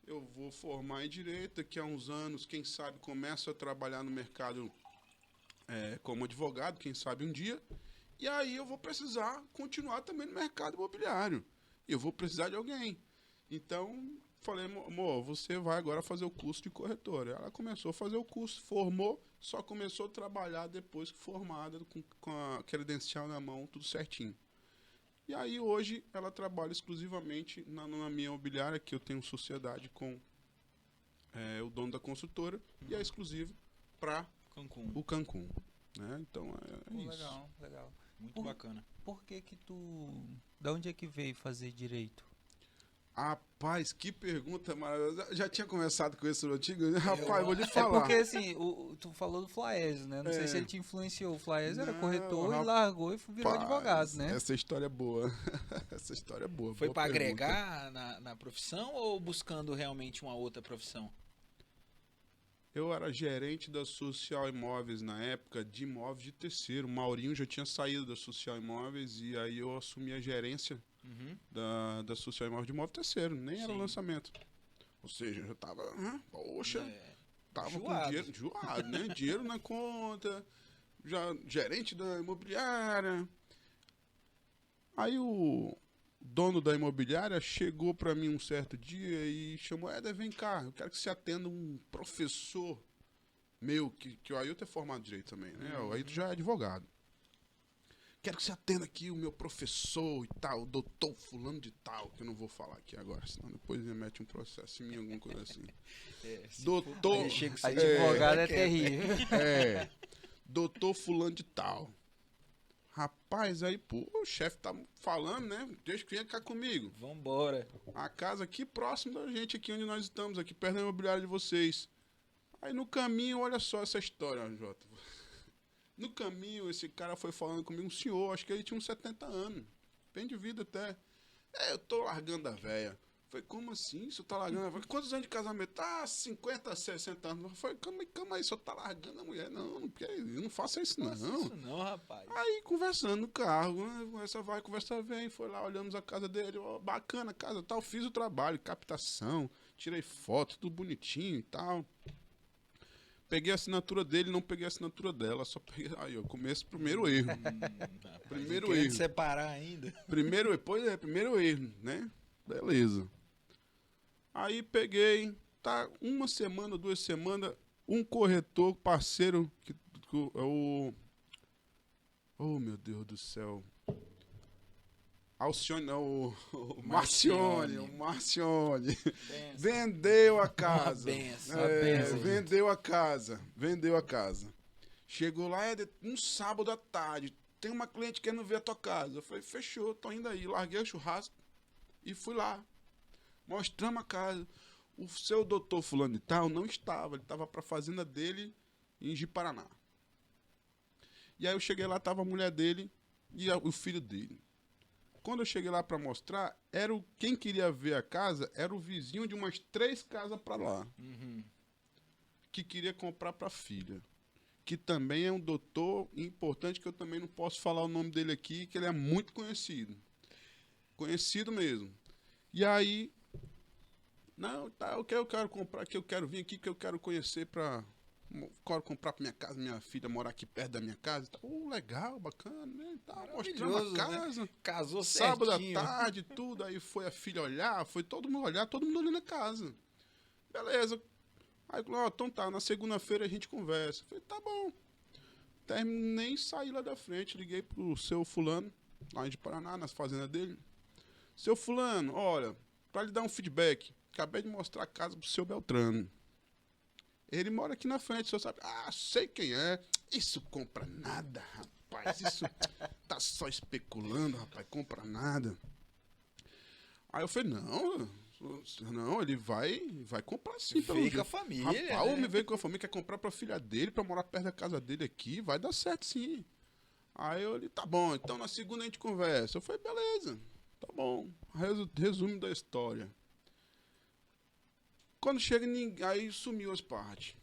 Eu vou formar em Direito, daqui a uns anos, quem sabe, começo a trabalhar no mercado como advogado, quem sabe um dia. E aí eu vou precisar continuar também no mercado imobiliário. Eu vou precisar de alguém. Então, falei, amor, você vai agora fazer o curso de corretora. Ela começou a fazer o curso, formou, só começou a trabalhar depois que formada, com a credencial na mão, tudo certinho. E aí hoje ela trabalha exclusivamente na minha imobiliária, que eu tenho sociedade com o dono da construtora, e é exclusivo para o Cancún. Né? Então isso. Legal, legal. Muito bacana. Por que da onde é que veio fazer direito? Rapaz, que pergunta maravilhosa. Já tinha conversado com esse antigo? Rapaz, vou lhe falar. É porque assim, tu falou do Flaésio, né? Não sei se ele te influenciou. O Flaésio era corretor e largou e virou advogado, né? Essa história é boa. Essa história é boa. Foi boa para pergunta. agregar na profissão ou buscando realmente uma outra profissão? Eu era gerente da Social Imóveis na época, de imóveis de terceiro. O Maurinho já tinha saído da Social Imóveis e aí eu assumi a gerência da Social Imóveis de imóvel terceiro. Nem era lançamento. Ou seja, eu já tava, tava Joado. com dinheiro, joado, né? Dinheiro na conta, já gerente da imobiliária. Aí o dono da imobiliária chegou para mim um certo dia e chamou, Éder, vem cá, eu quero que você atenda um professor meu, que o Ailton é formado em Direito também, né? O Ailton já é advogado. Quero que você atenda aqui o meu professor e tal, o doutor fulano de tal, que eu não vou falar aqui agora, senão depois ele mete um processo em mim, alguma coisa assim. Doutor... Advogado é terrível. Doutor fulano de tal. Rapaz, aí, pô, o chefe tá falando, né? Deixa que venha cá comigo. Vambora. A casa aqui próximo da gente, aqui onde nós estamos, aqui perto da imobiliária de vocês. Aí no caminho, olha só essa história, Jota. No caminho, esse cara foi falando comigo, um senhor, acho que ele tinha uns 70 anos. Bem de vida até. Eu tô largando a véia. Falei, como assim? Você tá largando a véia? Quantos anos de casamento? 50, 60 anos. Eu falei, calma aí, você tá largando a mulher? Não, não faça isso não. Não faça isso não, rapaz. Aí, conversando no carro, né? Conversa vai, conversa vem. Foi lá, olhamos a casa dele. Ó, bacana a casa tal. Fiz o trabalho, captação. Tirei foto, tudo bonitinho e tal. Peguei a assinatura dele, não peguei a assinatura dela. Só peguei... Aí, ó, começo, primeiro erro. Primeiro erro. Separar ainda. Primeiro erro, né? Beleza. Aí peguei, tá, 1 semana, 2 semanas, um corretor parceiro, que é Oh, meu Deus do céu. Alcione, não, o Marcione. Vendeu a casa. Vendeu a casa. Chegou lá, um sábado à tarde. Tem uma cliente querendo ver a tua casa. Eu falei, fechou, tô indo aí. Larguei o churrasco e fui lá. Mostramos a casa. O seu doutor fulano de tal não estava. Ele estava para a fazenda dele em Ji-Paraná. E aí eu cheguei lá, tava a mulher dele e o filho dele. Quando eu cheguei lá para mostrar, quem queria ver a casa era o vizinho de umas 3 casas para lá. Que queria comprar para a filha. Que também é um doutor importante, que eu também não posso falar o nome dele aqui, que ele é muito conhecido. Conhecido mesmo. E aí, não, tá, o que eu quero comprar, que eu quero vir aqui, que eu quero conhecer quero comprar para minha casa, minha filha morar aqui perto da minha casa. Tá, legal, bacana, né? Tá mostrando a casa. Né? Casou sábado certinho. à tarde, tudo. Aí foi a filha olhar, foi todo mundo olhar, todo mundo olhando a casa. Beleza. Aí, então tá, na segunda-feira a gente conversa. Eu falei, tá bom. Terminei, saí lá da frente, liguei pro seu fulano, lá de Paraná, nas fazendas dele. Seu fulano, olha, pra lhe dar um feedback, acabei de mostrar a casa pro seu Beltrano. Ele mora aqui na frente, o senhor sabe? Ah, sei quem é. Isso compra nada, rapaz. Isso tá só especulando, rapaz. Compra nada. Aí eu falei, não, ele vai comprar sim. Veio com a família, rapaz, né? O homem veio com a família, quer comprar pra filha dele, pra morar perto da casa dele aqui. Vai dar certo sim. Aí eu falei, tá bom, então na segunda a gente conversa. Eu falei, beleza, tá bom. Resumo da história. Quando chega, aí sumiu as partes.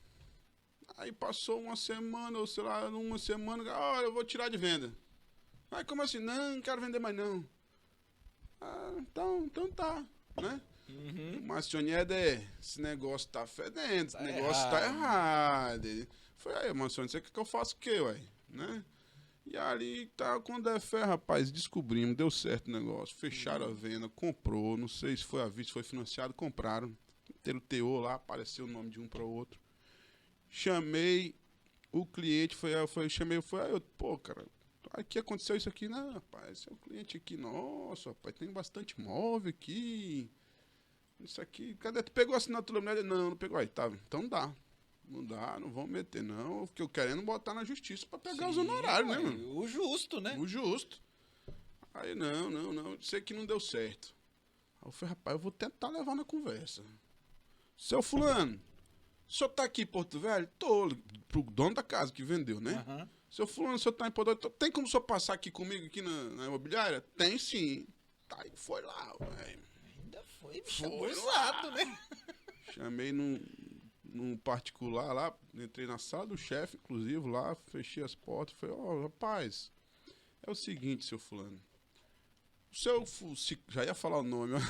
Aí passou uma semana, ou sei lá, olha, eu vou tirar de venda. Aí como assim? Não quero vender mais não. Ah, então tá, né? Marcione, esse negócio tá fedendo, esse negócio tá errado. Foi aí, Marcione, você quer que eu faça o quê, ué? Né? E ali, tá, quando é fé, rapaz, descobrimos, deu certo o negócio. Fecharam a venda, comprou, não sei se foi à vista, foi financiado, compraram. Ter o teor lá, apareceu o nome de um para o outro. Chamei o cliente, pô, cara, aqui aconteceu isso aqui, não, rapaz, esse é o cliente aqui, nossa, rapaz, tem bastante imóvel aqui, isso aqui, cadê, tu pegou a assinatura? Não pegou, aí, tá, então não dá, não vamos meter, não, porque eu querendo botar na justiça para pegar os honorários, né, mano? O justo, né? O justo. Aí, não, isso aqui não deu certo. Aí eu falei, rapaz, eu vou tentar levar na conversa. Seu fulano, o senhor tá aqui em Porto Velho? Tô, pro dono da casa que vendeu, né? Seu fulano, o senhor tá em Porto Velho? Tem como o senhor passar aqui comigo, aqui na imobiliária? Tem sim. Tá, e foi lá, velho. Ainda foi usado, né? Chamei num particular lá, entrei na sala do chefe, inclusive, lá, fechei as portas, falei, rapaz, é o seguinte, seu fulano. Já ia falar o nome, ó.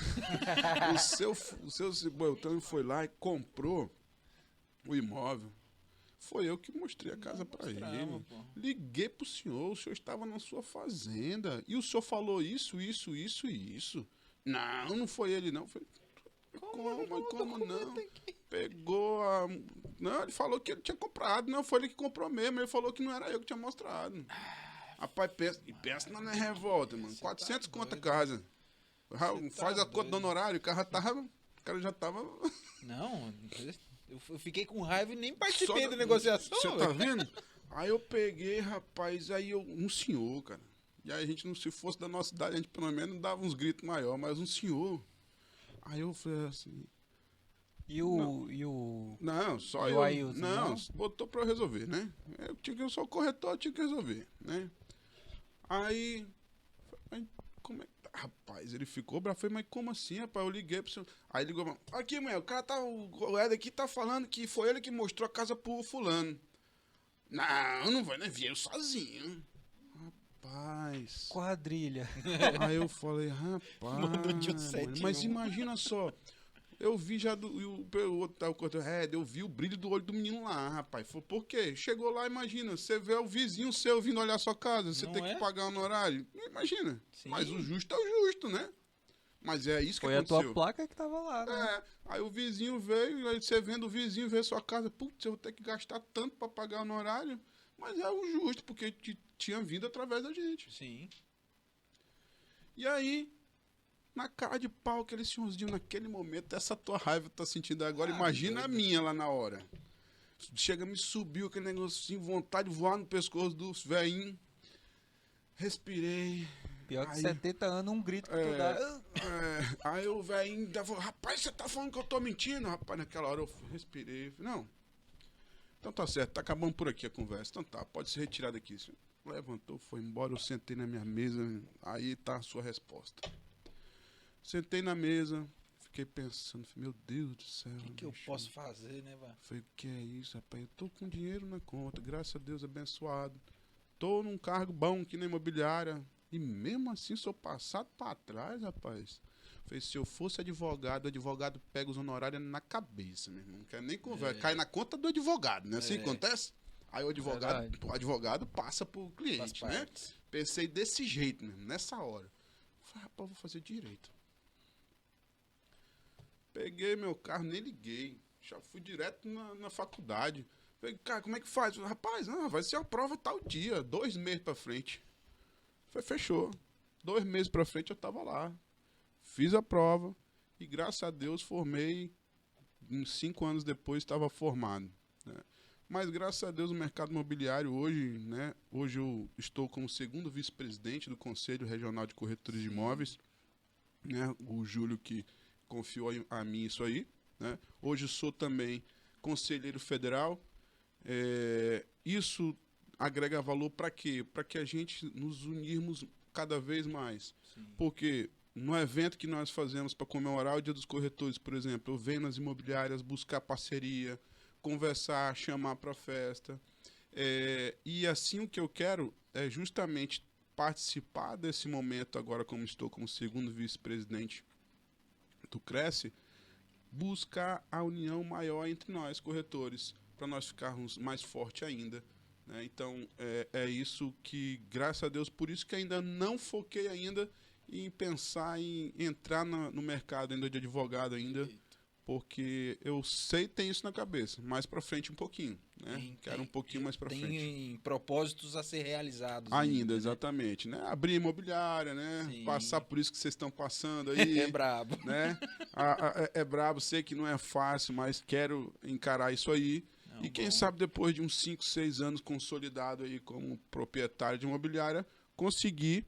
o seu Beltrano foi lá e comprou o imóvel. Foi eu que mostrei a casa para ele. Pô. Liguei pro senhor, o senhor estava na sua fazenda. E o senhor falou isso. Não foi ele, não. Falei, como não? Pegou a... Não, ele falou que ele tinha comprado. Não, foi ele que comprou mesmo. Ele falou que não era eu que tinha mostrado. Rapaz, pensa na revolta, mano. 400 conto a casa. Faz a conta do honorário, o cara já tava... Não, eu fiquei com raiva e nem participei da negociação. Você tá vendo? Aí eu peguei, rapaz, um senhor, cara. E aí a gente, se fosse da nossa idade, a gente pelo menos dava uns gritos maior, mas um senhor. Aí eu falei assim... Não, só eu. Ailton, não, botou pra eu resolver, né? Eu sou o corretor, eu tinha que resolver, né? Aí como é que tá? Rapaz, ele ficou bravo. Falei, mas como assim, rapaz? Eu liguei pro senhor. Aí ligou, aqui, mulher, o cara o Ed aqui tá falando que foi ele que mostrou a casa pro fulano. Não vai, né? Vieram sozinho. Rapaz. Quadrilha. Aí eu falei, rapaz, mas imagina só. Eu vi já eu vi o brilho do olho do menino lá, rapaz. Falei, por quê? Chegou lá, imagina, você vê o vizinho seu vindo olhar a sua casa, você tem que pagar um horário. Imagina. Sim. Mas o justo é o justo, né? Mas é isso que aconteceu. Foi a tua placa que tava lá, né? Aí o vizinho veio, aí você vendo o vizinho ver sua casa, putz, eu vou ter que gastar tanto pra pagar no horário. Mas é o justo, porque tinha vindo através da gente. Sim. E aí, na cara de pau, aquele senhorzinho naquele momento, essa tua raiva tá sentindo agora, imagina a minha lá na hora. Chega, me subiu aquele negocinho, vontade de voar no pescoço do velhinho. Respirei. Pior que Aí- 70 anos, um grito que tu dá. Aí o velhinho falou, rapaz, você tá falando que eu tô mentindo? Rapaz, naquela hora eu respirei. Falei, não. Então tá certo, tá acabando por aqui a conversa. Então tá, pode se retirar daqui. Levantou, foi embora, eu sentei na minha mesa. Aí tá a sua resposta. Sentei na mesa, fiquei pensando, falei, meu Deus do céu. O que eu bicho. posso fazer, né, Vá? Falei, o que é isso, rapaz? Eu tô com dinheiro na conta, graças a Deus abençoado. Tô num cargo bom aqui na imobiliária. E mesmo assim sou passado pra trás, rapaz. Falei, se eu fosse advogado, o advogado pega os honorários na cabeça, meu irmão. Não quer nem conversa. Cai na conta do advogado, né? Assim acontece? Aí o advogado passa pro cliente, né? Pensei desse jeito mesmo, nessa hora. Falei, rapaz, vou fazer direito. Peguei meu carro, nem liguei. Já fui direto na faculdade. Falei, cara, como é que faz? Falei, rapaz, não, vai ser a prova tal dia, 2 meses pra frente. Falei, fechou. 2 meses pra frente eu tava lá. Fiz a prova e graças a Deus formei. Uns 5 anos depois estava formado. Né? Mas graças a Deus o mercado imobiliário hoje, né? Hoje eu estou como segundo vice-presidente do Conselho Regional de Corretores de Imóveis. Né? O Júlio que confiou a mim isso aí. Né? Hoje sou também conselheiro federal. Isso agrega valor para quê? Para que a gente nos unirmos cada vez mais. Sim. Porque no evento que nós fazemos para comemorar o Dia dos Corretores, por exemplo, eu venho nas imobiliárias buscar parceria, conversar, chamar para festa. E assim o que eu quero é justamente participar desse momento agora, como estou como segundo vice-presidente do Cresce, buscar a união maior entre nós, corretores, para nós ficarmos mais fortes ainda. Né? Então, é isso que, graças a Deus, por isso que ainda não foquei ainda em pensar em entrar no mercado ainda de advogado ainda, porque eu sei que tem isso na cabeça, mais para frente um pouquinho, né? Quero um pouquinho mais para frente. Tem propósitos a ser realizados. Ainda, exatamente, né? Abrir imobiliária, né? Sim. Passar por isso que vocês estão passando aí. É brabo. Né? É brabo, sei que não é fácil, mas quero encarar isso aí. Não, e quem bom. sabe depois de uns 5, 6 anos consolidado aí como proprietário de imobiliária, conseguir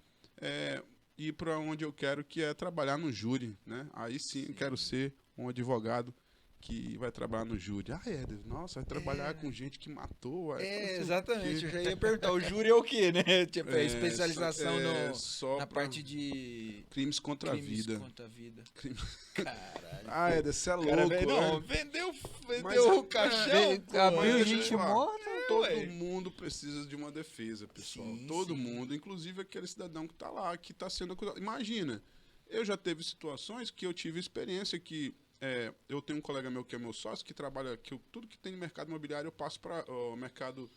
ir para onde eu quero, que é trabalhar no júri, né? Aí sim, eu quero ser um advogado que vai trabalhar no júri. Éder, nossa, vai trabalhar com gente que matou. Exatamente, eu já ia perguntar, o júri é o quê, né? Tipo, especialização só na pra parte de crimes contra a vida. contra a vida. Crime- Caralho. Éder, você é louco, Cara, velho, não, né? vendeu Mas o caixão, pô, Abriu deixa eu gente te falar. morta. Todo ué. mundo precisa de uma defesa, pessoal. Sim, Todo sim. mundo, inclusive aquele cidadão que está lá, que está sendo acusado. Imagina, eu já teve situações que eu tive experiência que eu tenho um colega meu que é meu sócio, que trabalha, tudo que tem no mercado imobiliário eu passo para o mercado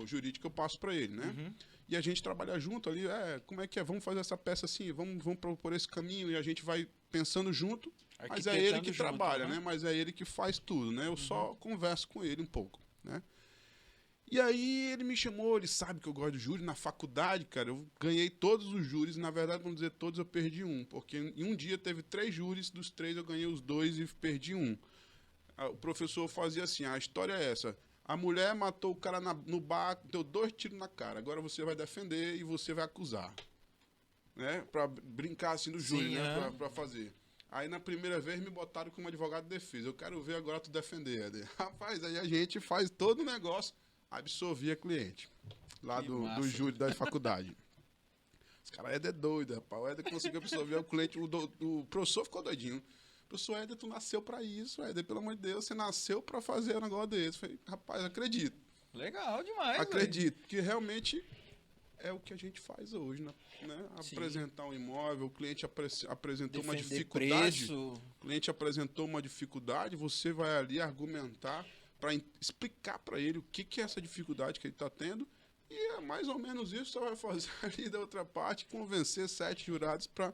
jurídico, eu passo para ele, né? Uhum. E a gente trabalha junto ali, como é que é? Vamos fazer essa peça assim, vamos propor esse caminho e a gente vai pensando junto. Mas é ele que Arquitetando junto, trabalha, uhum. né? Mas é ele que faz tudo, né? Eu só converso com ele um pouco, né? E aí ele me chamou, ele sabe que eu gosto de júri. Na faculdade, cara, eu ganhei todos os júris. Na verdade, vamos dizer todos, eu perdi um. Porque em um dia teve 3 júris, dos 3 eu ganhei os 2 e perdi um. O professor fazia assim, a história é essa. A mulher matou o cara no bar, deu 2 tiros na cara. Agora você vai defender e você vai acusar. Né? Pra brincar assim do júri, Sim, né? é. Pra fazer. Aí na primeira vez me botaram como advogado de defesa. Eu quero ver agora tu defender, Éder. Rapaz, aí a gente faz todo o negócio, absolvia cliente. Lá Que do massa. júri da faculdade. Os caras, Éder é doido, rapaz. O Éder conseguiu absolver o cliente. O professor ficou doidinho. Professor Éder, tu nasceu pra isso, Éder. Pelo amor de Deus, você nasceu pra fazer um negócio desse. Eu falei, rapaz, acredito. Legal demais, Acredito, porque realmente é o que a gente faz hoje, né? Sim. Apresentar um imóvel, o cliente apresentou uma Defender dificuldade. preço. O cliente apresentou uma dificuldade, você vai ali argumentar para explicar para ele o que é essa dificuldade que ele está tendo. E é mais ou menos isso que você vai fazer ali da outra parte, convencer 7 jurados para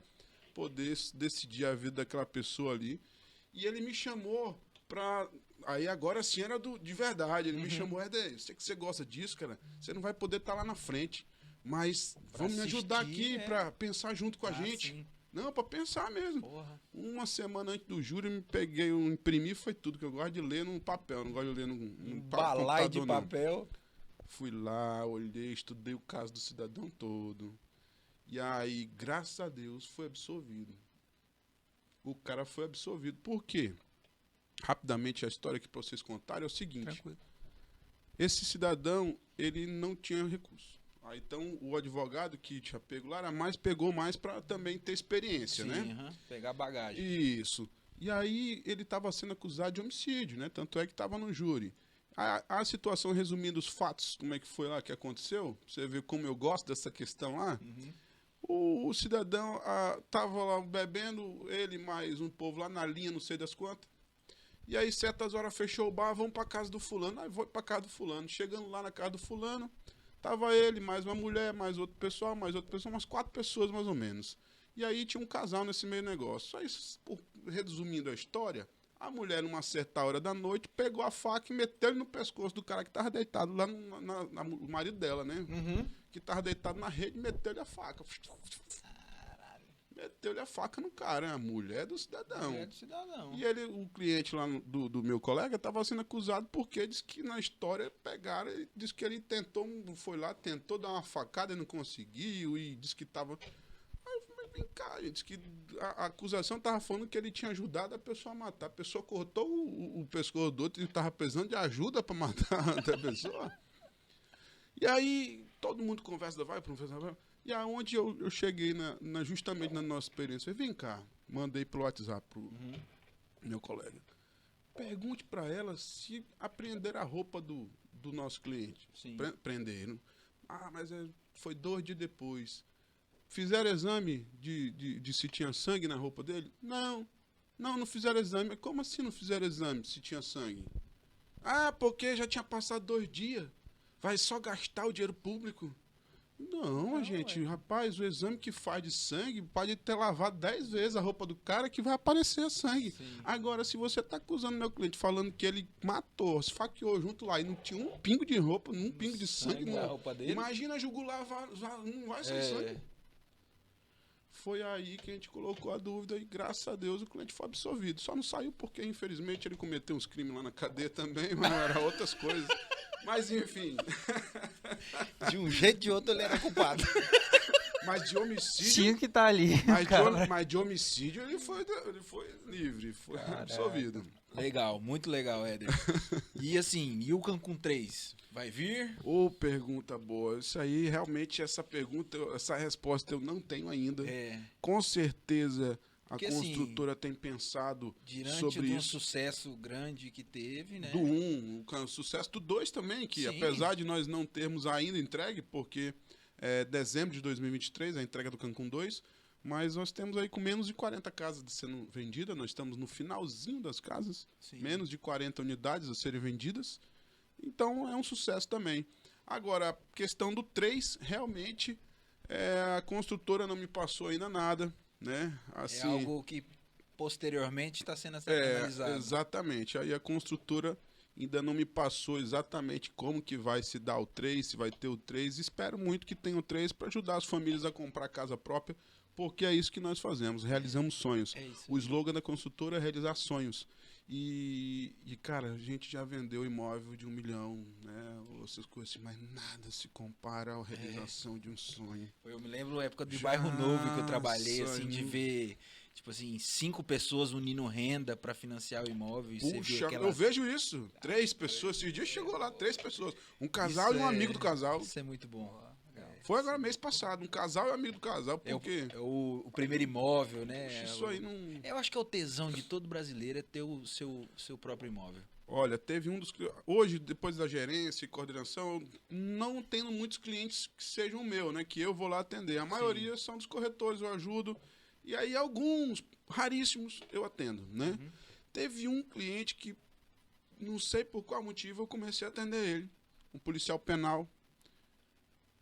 poder decidir a vida daquela pessoa ali. E ele me chamou para Aí agora sim era de verdade. Ele me chamou, Éder, sei que você gosta disso, cara. Você não vai poder estar lá na frente. Mas vamos me ajudar aqui pra pensar junto com a gente. Sim. Não, pra pensar mesmo. Porra. Uma semana antes do júri, eu me peguei, eu imprimi, foi tudo. Que eu gosto de ler num papel, não gosto de ler num Balaio de computador, não. papel. Fui lá, olhei, estudei o caso do cidadão todo. E aí, graças a Deus, foi absolvido. O cara foi absolvido. Por quê? Rapidamente, a história aqui para vocês contarem é o seguinte. Tranquilo. Esse cidadão, ele não tinha recurso. Aí, então, o advogado que tinha pego lá pegou mais para também ter experiência, Sim, né? Pegar bagagem. Isso. E aí, ele estava sendo acusado de homicídio, né? Tanto é que estava no júri. A situação, resumindo os fatos, como é que foi lá que aconteceu, você vê como eu gosto dessa questão lá. O cidadão tava lá bebendo, ele mais um povo lá na linha, não sei das quantas. E aí, certas horas, fechou o bar, vamos pra casa do fulano. Aí, vou pra casa do fulano. Chegando lá na casa do fulano, tava ele, mais uma mulher, mais outro pessoal, umas 4 pessoas mais ou menos. E aí, tinha um casal nesse meio negócio. Aí, resumindo a história, a mulher, numa certa hora da noite, pegou a faca e meteu ele no pescoço do cara que tava deitado lá, o marido dela, né? Que tava deitado na rede, meteu-lhe a faca. Meteu-lhe a faca no cara, né? A mulher do cidadão. Mulher do cidadão. E ele, o cliente lá do meu colega estava sendo acusado porque disse que na história pegaram, ele disse que ele foi lá, tentou dar uma facada e não conseguiu, e disse que estava... Mas vem cá, ele disse que a acusação estava falando que ele tinha ajudado a pessoa a matar. A pessoa cortou o pescoço do outro e estava precisando de ajuda para matar a pessoa. E aí, todo mundo conversa, vai. E aonde eu cheguei justamente na nossa experiência, eu falei, vem cá, mandei pro WhatsApp pro meu colega. Pergunte para ela se apreenderam a roupa do nosso cliente. Sim. Prenderam. Mas foi 2 dias depois. Fizeram exame de se tinha sangue na roupa dele? Não fizeram exame. Como assim não fizeram exame se tinha sangue? Porque já tinha passado 2 dias. Vai só gastar o dinheiro público? Não, gente, rapaz, o exame que faz de sangue pode ter lavado 10 vezes a roupa do cara que vai aparecer sangue. Sim. Agora, se você tá acusando meu cliente falando que ele matou, se faqueou junto lá e não tinha um pingo de roupa, um pingo de sangue na roupa dele. Imagina a jugular, não vai sair sangue. Foi aí que a gente colocou a dúvida e, graças a Deus, o cliente foi absolvido. Só não saiu porque, infelizmente, ele cometeu uns crimes lá na cadeia também, mas era outras coisas. Mas, enfim. De um jeito ou de outro, ele era culpado. Mas de homicídio... Tinha que estar ali. Mas de homicídio, ele foi livre, foi absolvido. Legal, muito legal, Éder. E assim, e o Cancún 3? Vai vir? Pergunta boa. Isso aí, realmente, essa resposta eu não tenho ainda. Com certeza... Porque, a construtora tem pensado sobre isso. Diante do sucesso grande que teve, né? Do 1, o sucesso do 2 também, que apesar de nós não termos ainda entregue, porque é dezembro de 2023 a entrega do Cancún 2, mas nós temos aí com menos de 40 casas sendo vendidas, nós estamos no finalzinho das casas, menos de 40 unidades a serem vendidas, então é um sucesso também. Agora, a questão do 3, realmente, a construtora não me passou ainda nada, né? Assim, é algo que posteriormente está sendo analisado. Exatamente. Aí a construtora ainda não me passou exatamente como que vai se dar o 3, se vai ter o 3. Espero muito que tenha o 3 para ajudar as famílias a comprar casa própria, porque é isso que nós fazemos, realizamos sonhos. O slogan da construtora é realizar sonhos. E, cara, a gente já vendeu imóvel de 1 milhão, né? Essas coisas assim, mas nada se compara à realização de um sonho. Eu me lembro da época do Bairro Novo que eu trabalhei, assim, de ver, tipo assim, 5 pessoas unindo renda para financiar o imóvel. Puxa, eu vejo isso. 3 pessoas, esse dia chegou lá, 3 pessoas. Um casal e um amigo do casal. Isso é muito bom. Foi agora mês passado, um casal e um amigo do casal, porque... É o primeiro imóvel, né? Isso aí não... Eu acho que é o tesão de todo brasileiro é ter o seu próprio imóvel. Olha, teve um dos... Hoje, depois da gerência e coordenação, não tenho muitos clientes que sejam o meu, né? Que eu vou lá atender. A maioria são dos corretores, eu ajudo. E aí alguns, raríssimos, eu atendo, né? Teve um cliente que, não sei por qual motivo, eu comecei a atender ele. Um policial penal.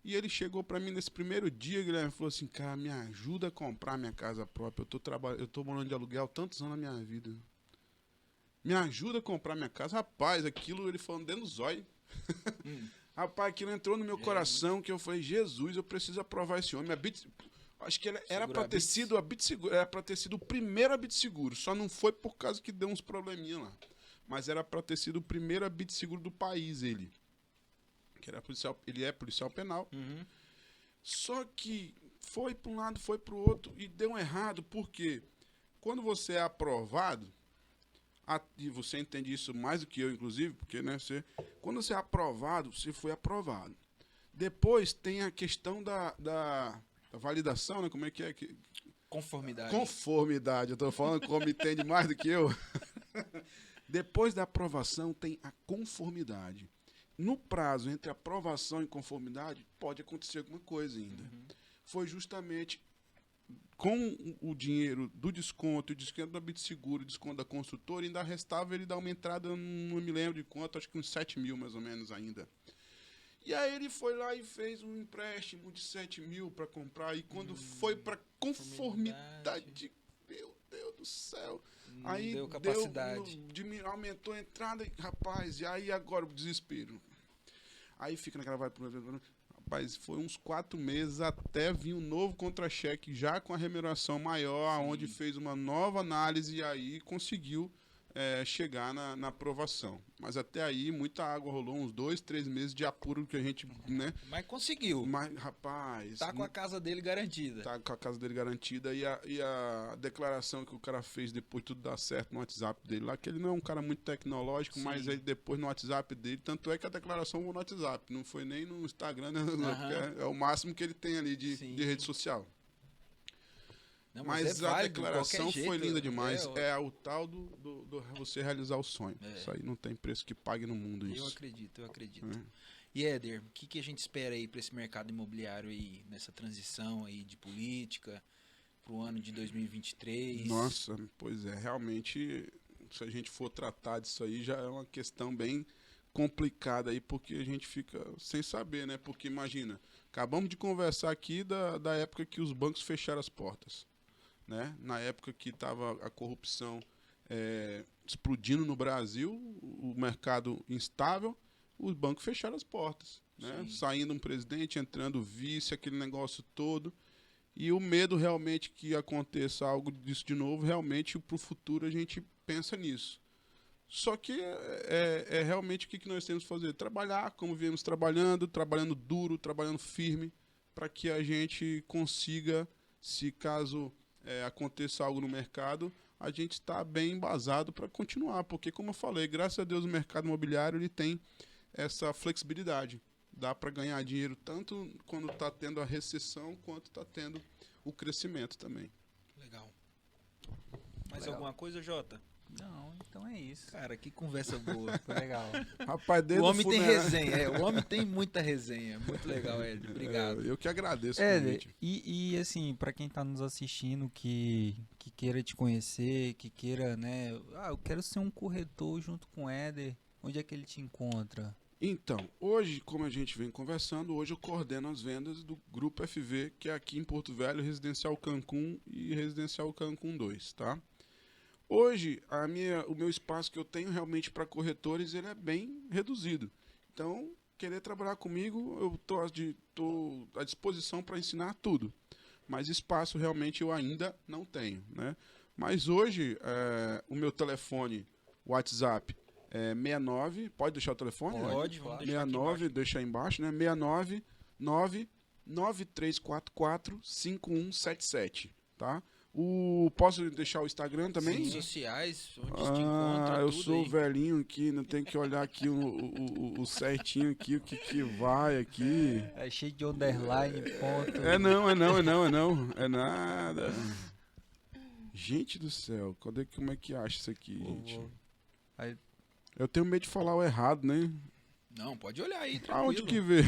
E ele chegou para mim nesse primeiro dia, Guilherme, falou assim, cara, me ajuda a comprar minha casa própria. Eu tô morando de aluguel há tantos anos na minha vida. Me ajuda a comprar minha casa. Rapaz, aquilo ele falando dentro do zóio. Rapaz, aquilo entrou no meu coração que eu falei, Jesus, eu preciso aprovar esse homem. Acho que era para ter sido a BitSeguro, era para ter sido o primeiro a BitSeguro, só não foi por causa que deu uns probleminha lá. Mas era para ter sido o primeiro a BitSeguro do país, ele. Que era policial, ele é policial penal. Só que foi para um lado, foi para o outro e deu errado, porque quando você é aprovado, e você entende isso mais do que eu, inclusive, porque né, quando você é aprovado, você foi aprovado. Depois tem a questão da validação, né? Como é que é? Conformidade. Conformidade. Eu estou falando como entende mais do que eu. Depois da aprovação tem a conformidade. No prazo entre aprovação e conformidade, pode acontecer alguma coisa ainda. Foi justamente com o dinheiro do desconto, o desconto da BitSeguro, o desconto da construtora, ainda restava ele dar uma entrada, não me lembro de quanto, acho que uns 7 mil mais ou menos ainda. E aí ele foi lá e fez um empréstimo de 7 mil para comprar, e quando foi para conformidade, meu Deus do céu, aí deu capacidade. Aumentou a entrada, rapaz, e aí agora o desespero. Aí fica naquela vai pro rapaz, foi uns 4 meses até vir um novo contra-cheque já com a remuneração maior, onde fez uma nova análise e aí conseguiu chegar na aprovação. Mas até aí muita água rolou, uns 2, 3 meses de apuro que a gente, né? Mas conseguiu. Mas, rapaz... Tá com a casa dele garantida. Tá com a casa dele garantida e a declaração que o cara fez depois tudo dar certo no WhatsApp dele lá, que ele não é um cara muito tecnológico, mas aí depois no WhatsApp dele, tanto é que a declaração foi no WhatsApp, não foi nem no Instagram, né? É o máximo que ele tem ali de rede social. Não, mas a declaração foi linda demais. É o tal do você realizar o sonho. Isso aí não tem preço que pague no mundo. Isso. Eu acredito. E Éder, o que a gente espera aí para esse mercado imobiliário aí, nessa transição aí de política para o ano de 2023? Nossa, pois é, realmente, se a gente for tratar disso aí, já é uma questão bem complicada aí, porque a gente fica sem saber, né? Porque imagina, acabamos de conversar aqui da época que os bancos fecharam as portas. Né? Na época que estava a corrupção explodindo no Brasil, o mercado instável, os bancos fecharam as portas. Né? Saindo um presidente, entrando vice, aquele negócio todo. E o medo realmente que aconteça algo disso de novo, realmente para o futuro a gente pensa nisso. Só que realmente o que nós temos que fazer? Trabalhar como viemos trabalhando duro, trabalhando firme, para que a gente consiga, se caso aconteça algo no mercado, a gente está bem embasado para continuar, porque como eu falei, graças a Deus o mercado imobiliário ele tem essa flexibilidade, dá para ganhar dinheiro tanto quando está tendo a recessão, quanto está tendo o crescimento também. Legal. Mais alguma coisa, Jota? Não, então é isso. Cara, que conversa boa. Foi legal. Rapaz, o homem tem resenha, o homem tem muita resenha. Muito legal, Éder. Obrigado. Eu que agradeço. E assim, para quem tá nos assistindo que queira te conhecer, que queira, né? Eu quero ser um corretor junto com o Éder. Onde é que ele te encontra? Então, hoje, como a gente vem conversando, hoje eu coordeno as vendas do Grupo FV, que é aqui em Porto Velho, Residencial Cancún e Residencial Cancún 2, tá? Hoje, o meu espaço que eu tenho realmente para corretores, ele é bem reduzido. Então, querer trabalhar comigo, eu estou à disposição para ensinar tudo. Mas espaço realmente eu ainda não tenho, né? Mas hoje, o meu telefone, WhatsApp, é 69, pode deixar o telefone? Pode, vamos deixar 69, deixa aí embaixo, né? 69 9344 5177, tá? Posso deixar o Instagram também? Redes sociais, onde te encontra, eu tudo sou aí. velhinho aqui, não tenho que olhar aqui o certinho aqui, o que vai aqui. É cheio de underline, ponto. É não. É nada. Gente do céu, como é que acha isso aqui, gente? Eu tenho medo de falar o errado, né? Não, pode olhar aí, tranquilo. Aonde que vê?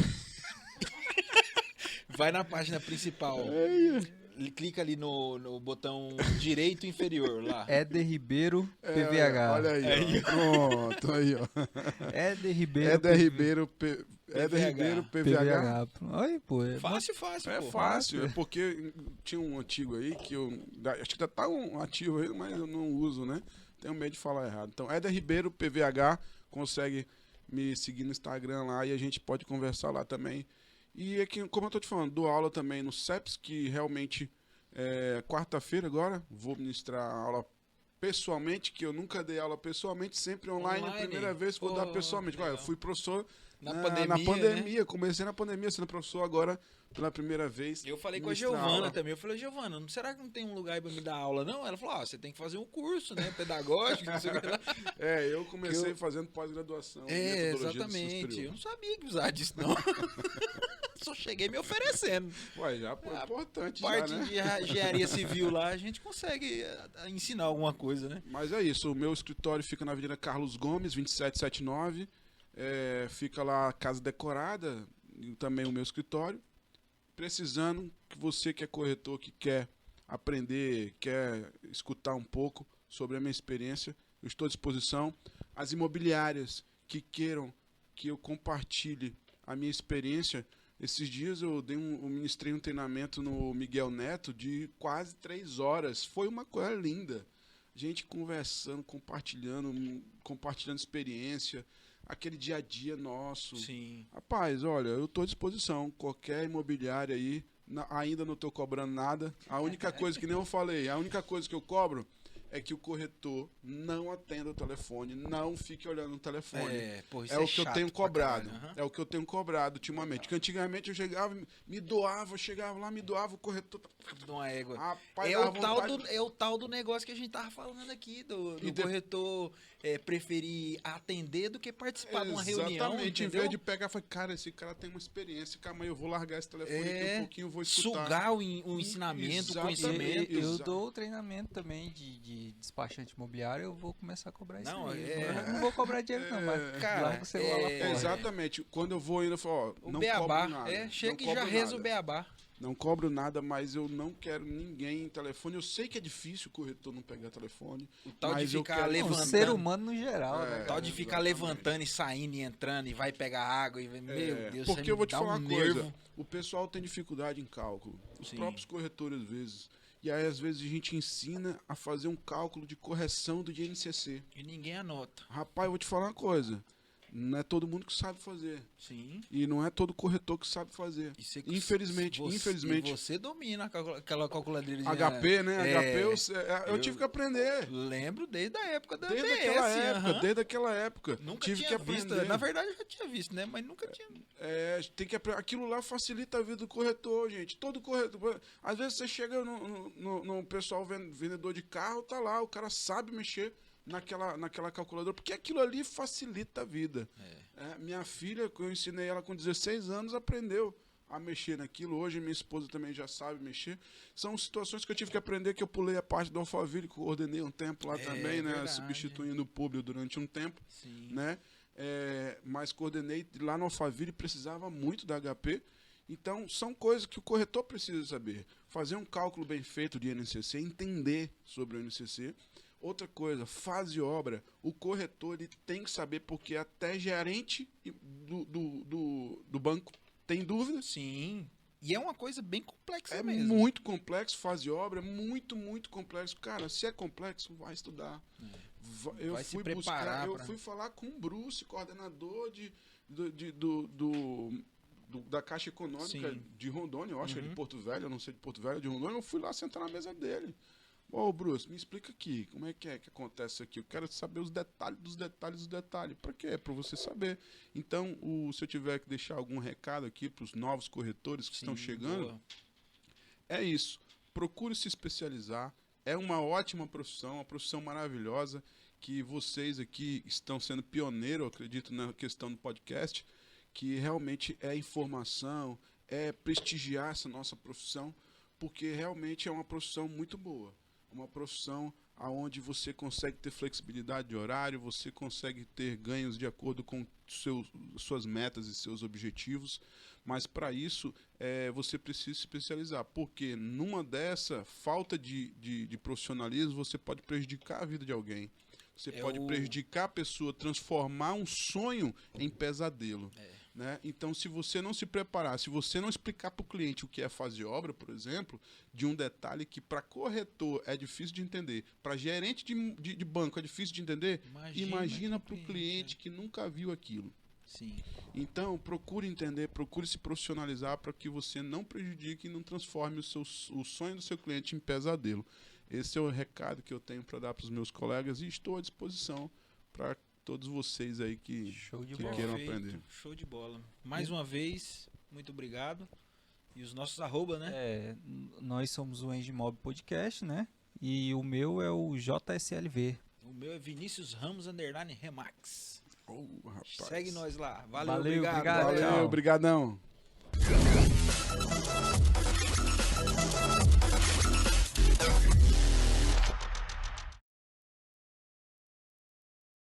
Vai na página principal. Clica ali no botão direito inferior lá. Éder Ribeiro PVH. Olha aí, pronto, aí, ó. Éder Ribeiro. Éder Ribeiro PVH. Aí, pô. Fácil, É pô. fácil, é porque tinha um antigo aí que eu acho que ainda tá um ativo aí, mas eu não uso, né? Tenho medo de falar errado. Então, Éder Ribeiro, PVH, consegue me seguir no Instagram lá e a gente pode conversar lá também. E aqui, como eu tô te falando, dou aula também no CEPS, que realmente quarta-feira agora vou ministrar aula pessoalmente, que eu nunca dei aula pessoalmente, sempre online. A primeira vez que vou dar pessoalmente. Olha, eu fui professor na pandemia, né? Comecei na pandemia sendo professor, agora pela primeira vez. Eu falei com a Giovana também. Eu falei, Giovana, será que não tem um lugar aí pra me dar aula, não? Ela falou, você tem que fazer um curso, né? Pedagógico, não sei o que lá. Eu comecei fazendo pós-graduação. Exatamente. Eu não sabia que precisava disso, não. Só cheguei me oferecendo. Ué, já foi importante. Parte né? de engenharia civil lá, a gente consegue ensinar alguma coisa, né? Mas é isso, o meu escritório fica na Avenida Carlos Gomes, 2779. Fica lá Casa Decorada, e também o meu escritório. Precisando, que você que é corretor, que quer aprender, quer escutar um pouco sobre a minha experiência, eu estou à disposição. As imobiliárias que queiram que eu compartilhe a minha experiência, esses dias eu ministrei um treinamento no Miguel Neto de quase 3 horas. Foi uma coisa linda. Gente conversando, compartilhando experiência, aquele dia a dia nosso. Sim. Rapaz, olha, eu estou à disposição. Qualquer imobiliária aí, ainda não estou cobrando nada. A única coisa que nem eu falei, a única coisa que eu cobro é que o corretor não atenda o telefone, não fique olhando o telefone. Isso é o que eu tenho cobrado. Uhum. É o que eu tenho cobrado ultimamente. Porque antigamente eu chegava, chegava lá, me doava, o corretor. De uma égua. Rapaz, é o tal do negócio que a gente tava falando aqui, do corretor preferir atender do que participar de uma reunião. Exatamente, em vez de pegar, falei, cara, esse cara tem uma experiência, calma aí, eu vou largar esse telefone aqui um pouquinho, vou escutar. Sugar o ensinamento, o conhecimento. Eu dou treinamento também de despachante imobiliário, eu vou começar a cobrar isso. Eu não vou cobrar dinheiro não, mas cara, o celular lá fora. Exatamente, quando eu vou indo, eu falo, o não beabá, cobro nada. Chega e já reza o beabá. Não cobro nada, mas eu não quero ninguém em telefone. Eu sei que é difícil o corretor não pegar telefone. O tal de ficar O levantando. ser humano no geral, né? O tal de ficar levantando e saindo e entrando e vai pegar água. Meu Deus, porque eu vou te falar uma nervo. coisa. O pessoal tem dificuldade em cálculo. Os Sim. próprios corretores, às vezes. E aí, às vezes, a gente ensina a fazer um cálculo de correção do INCC. E ninguém anota. Rapaz, eu vou te falar uma coisa. Não é todo mundo que sabe fazer. Sim. E não é todo corretor que sabe fazer. Infelizmente. E você domina aquela calculadeira de HP, né? HP eu tive que aprender. Lembro desde a época da Desde ABS. Desde aquela época. Nunca tive tinha que visto. aprender. Na verdade, eu já tinha visto, né? Mas nunca tinha. Tem que aprender. Aquilo lá facilita a vida do corretor, gente. Todo corretor. Às vezes você chega no pessoal vendedor de carro, tá lá, o cara sabe mexer naquela calculadora, porque aquilo ali facilita a vida. Minha filha, que eu ensinei ela com 16 anos, aprendeu a mexer naquilo. Hoje minha esposa também já sabe mexer. São situações que eu tive que aprender, que eu pulei a parte do Alphaville, que eu coordenei um tempo lá também, né? Verdade. Substituindo o Publio durante um tempo. Sim. Né? Mas coordenei lá no Alphaville, precisava muito da HP. Então, são coisas que o corretor precisa saber. Fazer um cálculo bem feito de INCC, entender sobre o INCC. Outra coisa, fase obra, o corretor ele tem que saber, porque até gerente do banco tem dúvidas. Sim. E é uma coisa bem complexa mesmo. É muito complexo, fase obra, muito, muito complexo. Cara, se é complexo, vai estudar. Eu fui falar com o Bruce, coordenador da Caixa Econômica de Rondônia, eu acho que é de Porto Velho, eu não sei de Porto Velho, de Rondônia, eu fui lá sentar na mesa dele. Ô, Bruce, me explica aqui, como é que acontece isso aqui? Eu quero saber os detalhes dos detalhes dos detalhes. Para quê? Para você saber. Então, se eu tiver que deixar algum recado aqui para os novos corretores que estão chegando, é isso. Procure se especializar. É uma ótima profissão, uma profissão maravilhosa, que vocês aqui estão sendo pioneiros, eu acredito, na questão do podcast, que realmente é informação, é prestigiar essa nossa profissão, porque realmente é uma profissão muito boa. Uma profissão onde você consegue ter flexibilidade de horário, você consegue ter ganhos de acordo com suas metas e seus objetivos, mas para isso você precisa se especializar, porque numa dessa falta de profissionalismo você pode prejudicar a vida de alguém, você pode prejudicar a pessoa, transformar um sonho em pesadelo. né? Então, se você não se preparar, se você não explicar para o cliente o que é fazer obra, por exemplo, de um detalhe que para corretor é difícil de entender, para gerente de banco é difícil de entender, imagina para o cliente que nunca viu aquilo. Sim. Então, procure entender, procure se profissionalizar para que você não prejudique e não transforme o sonho do seu cliente em pesadelo. Esse é o recado que eu tenho para dar para os meus colegas e estou à disposição para todos vocês aí que queiram aprender. Show de bola. Mais uma vez, muito obrigado. E os nossos arroba, né? Nós somos o Engimob Podcast, né? E o meu é o JSLV. O meu é Vinícius Ramos _Remax. Rapaz. Segue nós lá. Valeu, Valeu, obrigado. obrigado. Valeu, Tchau. obrigadão.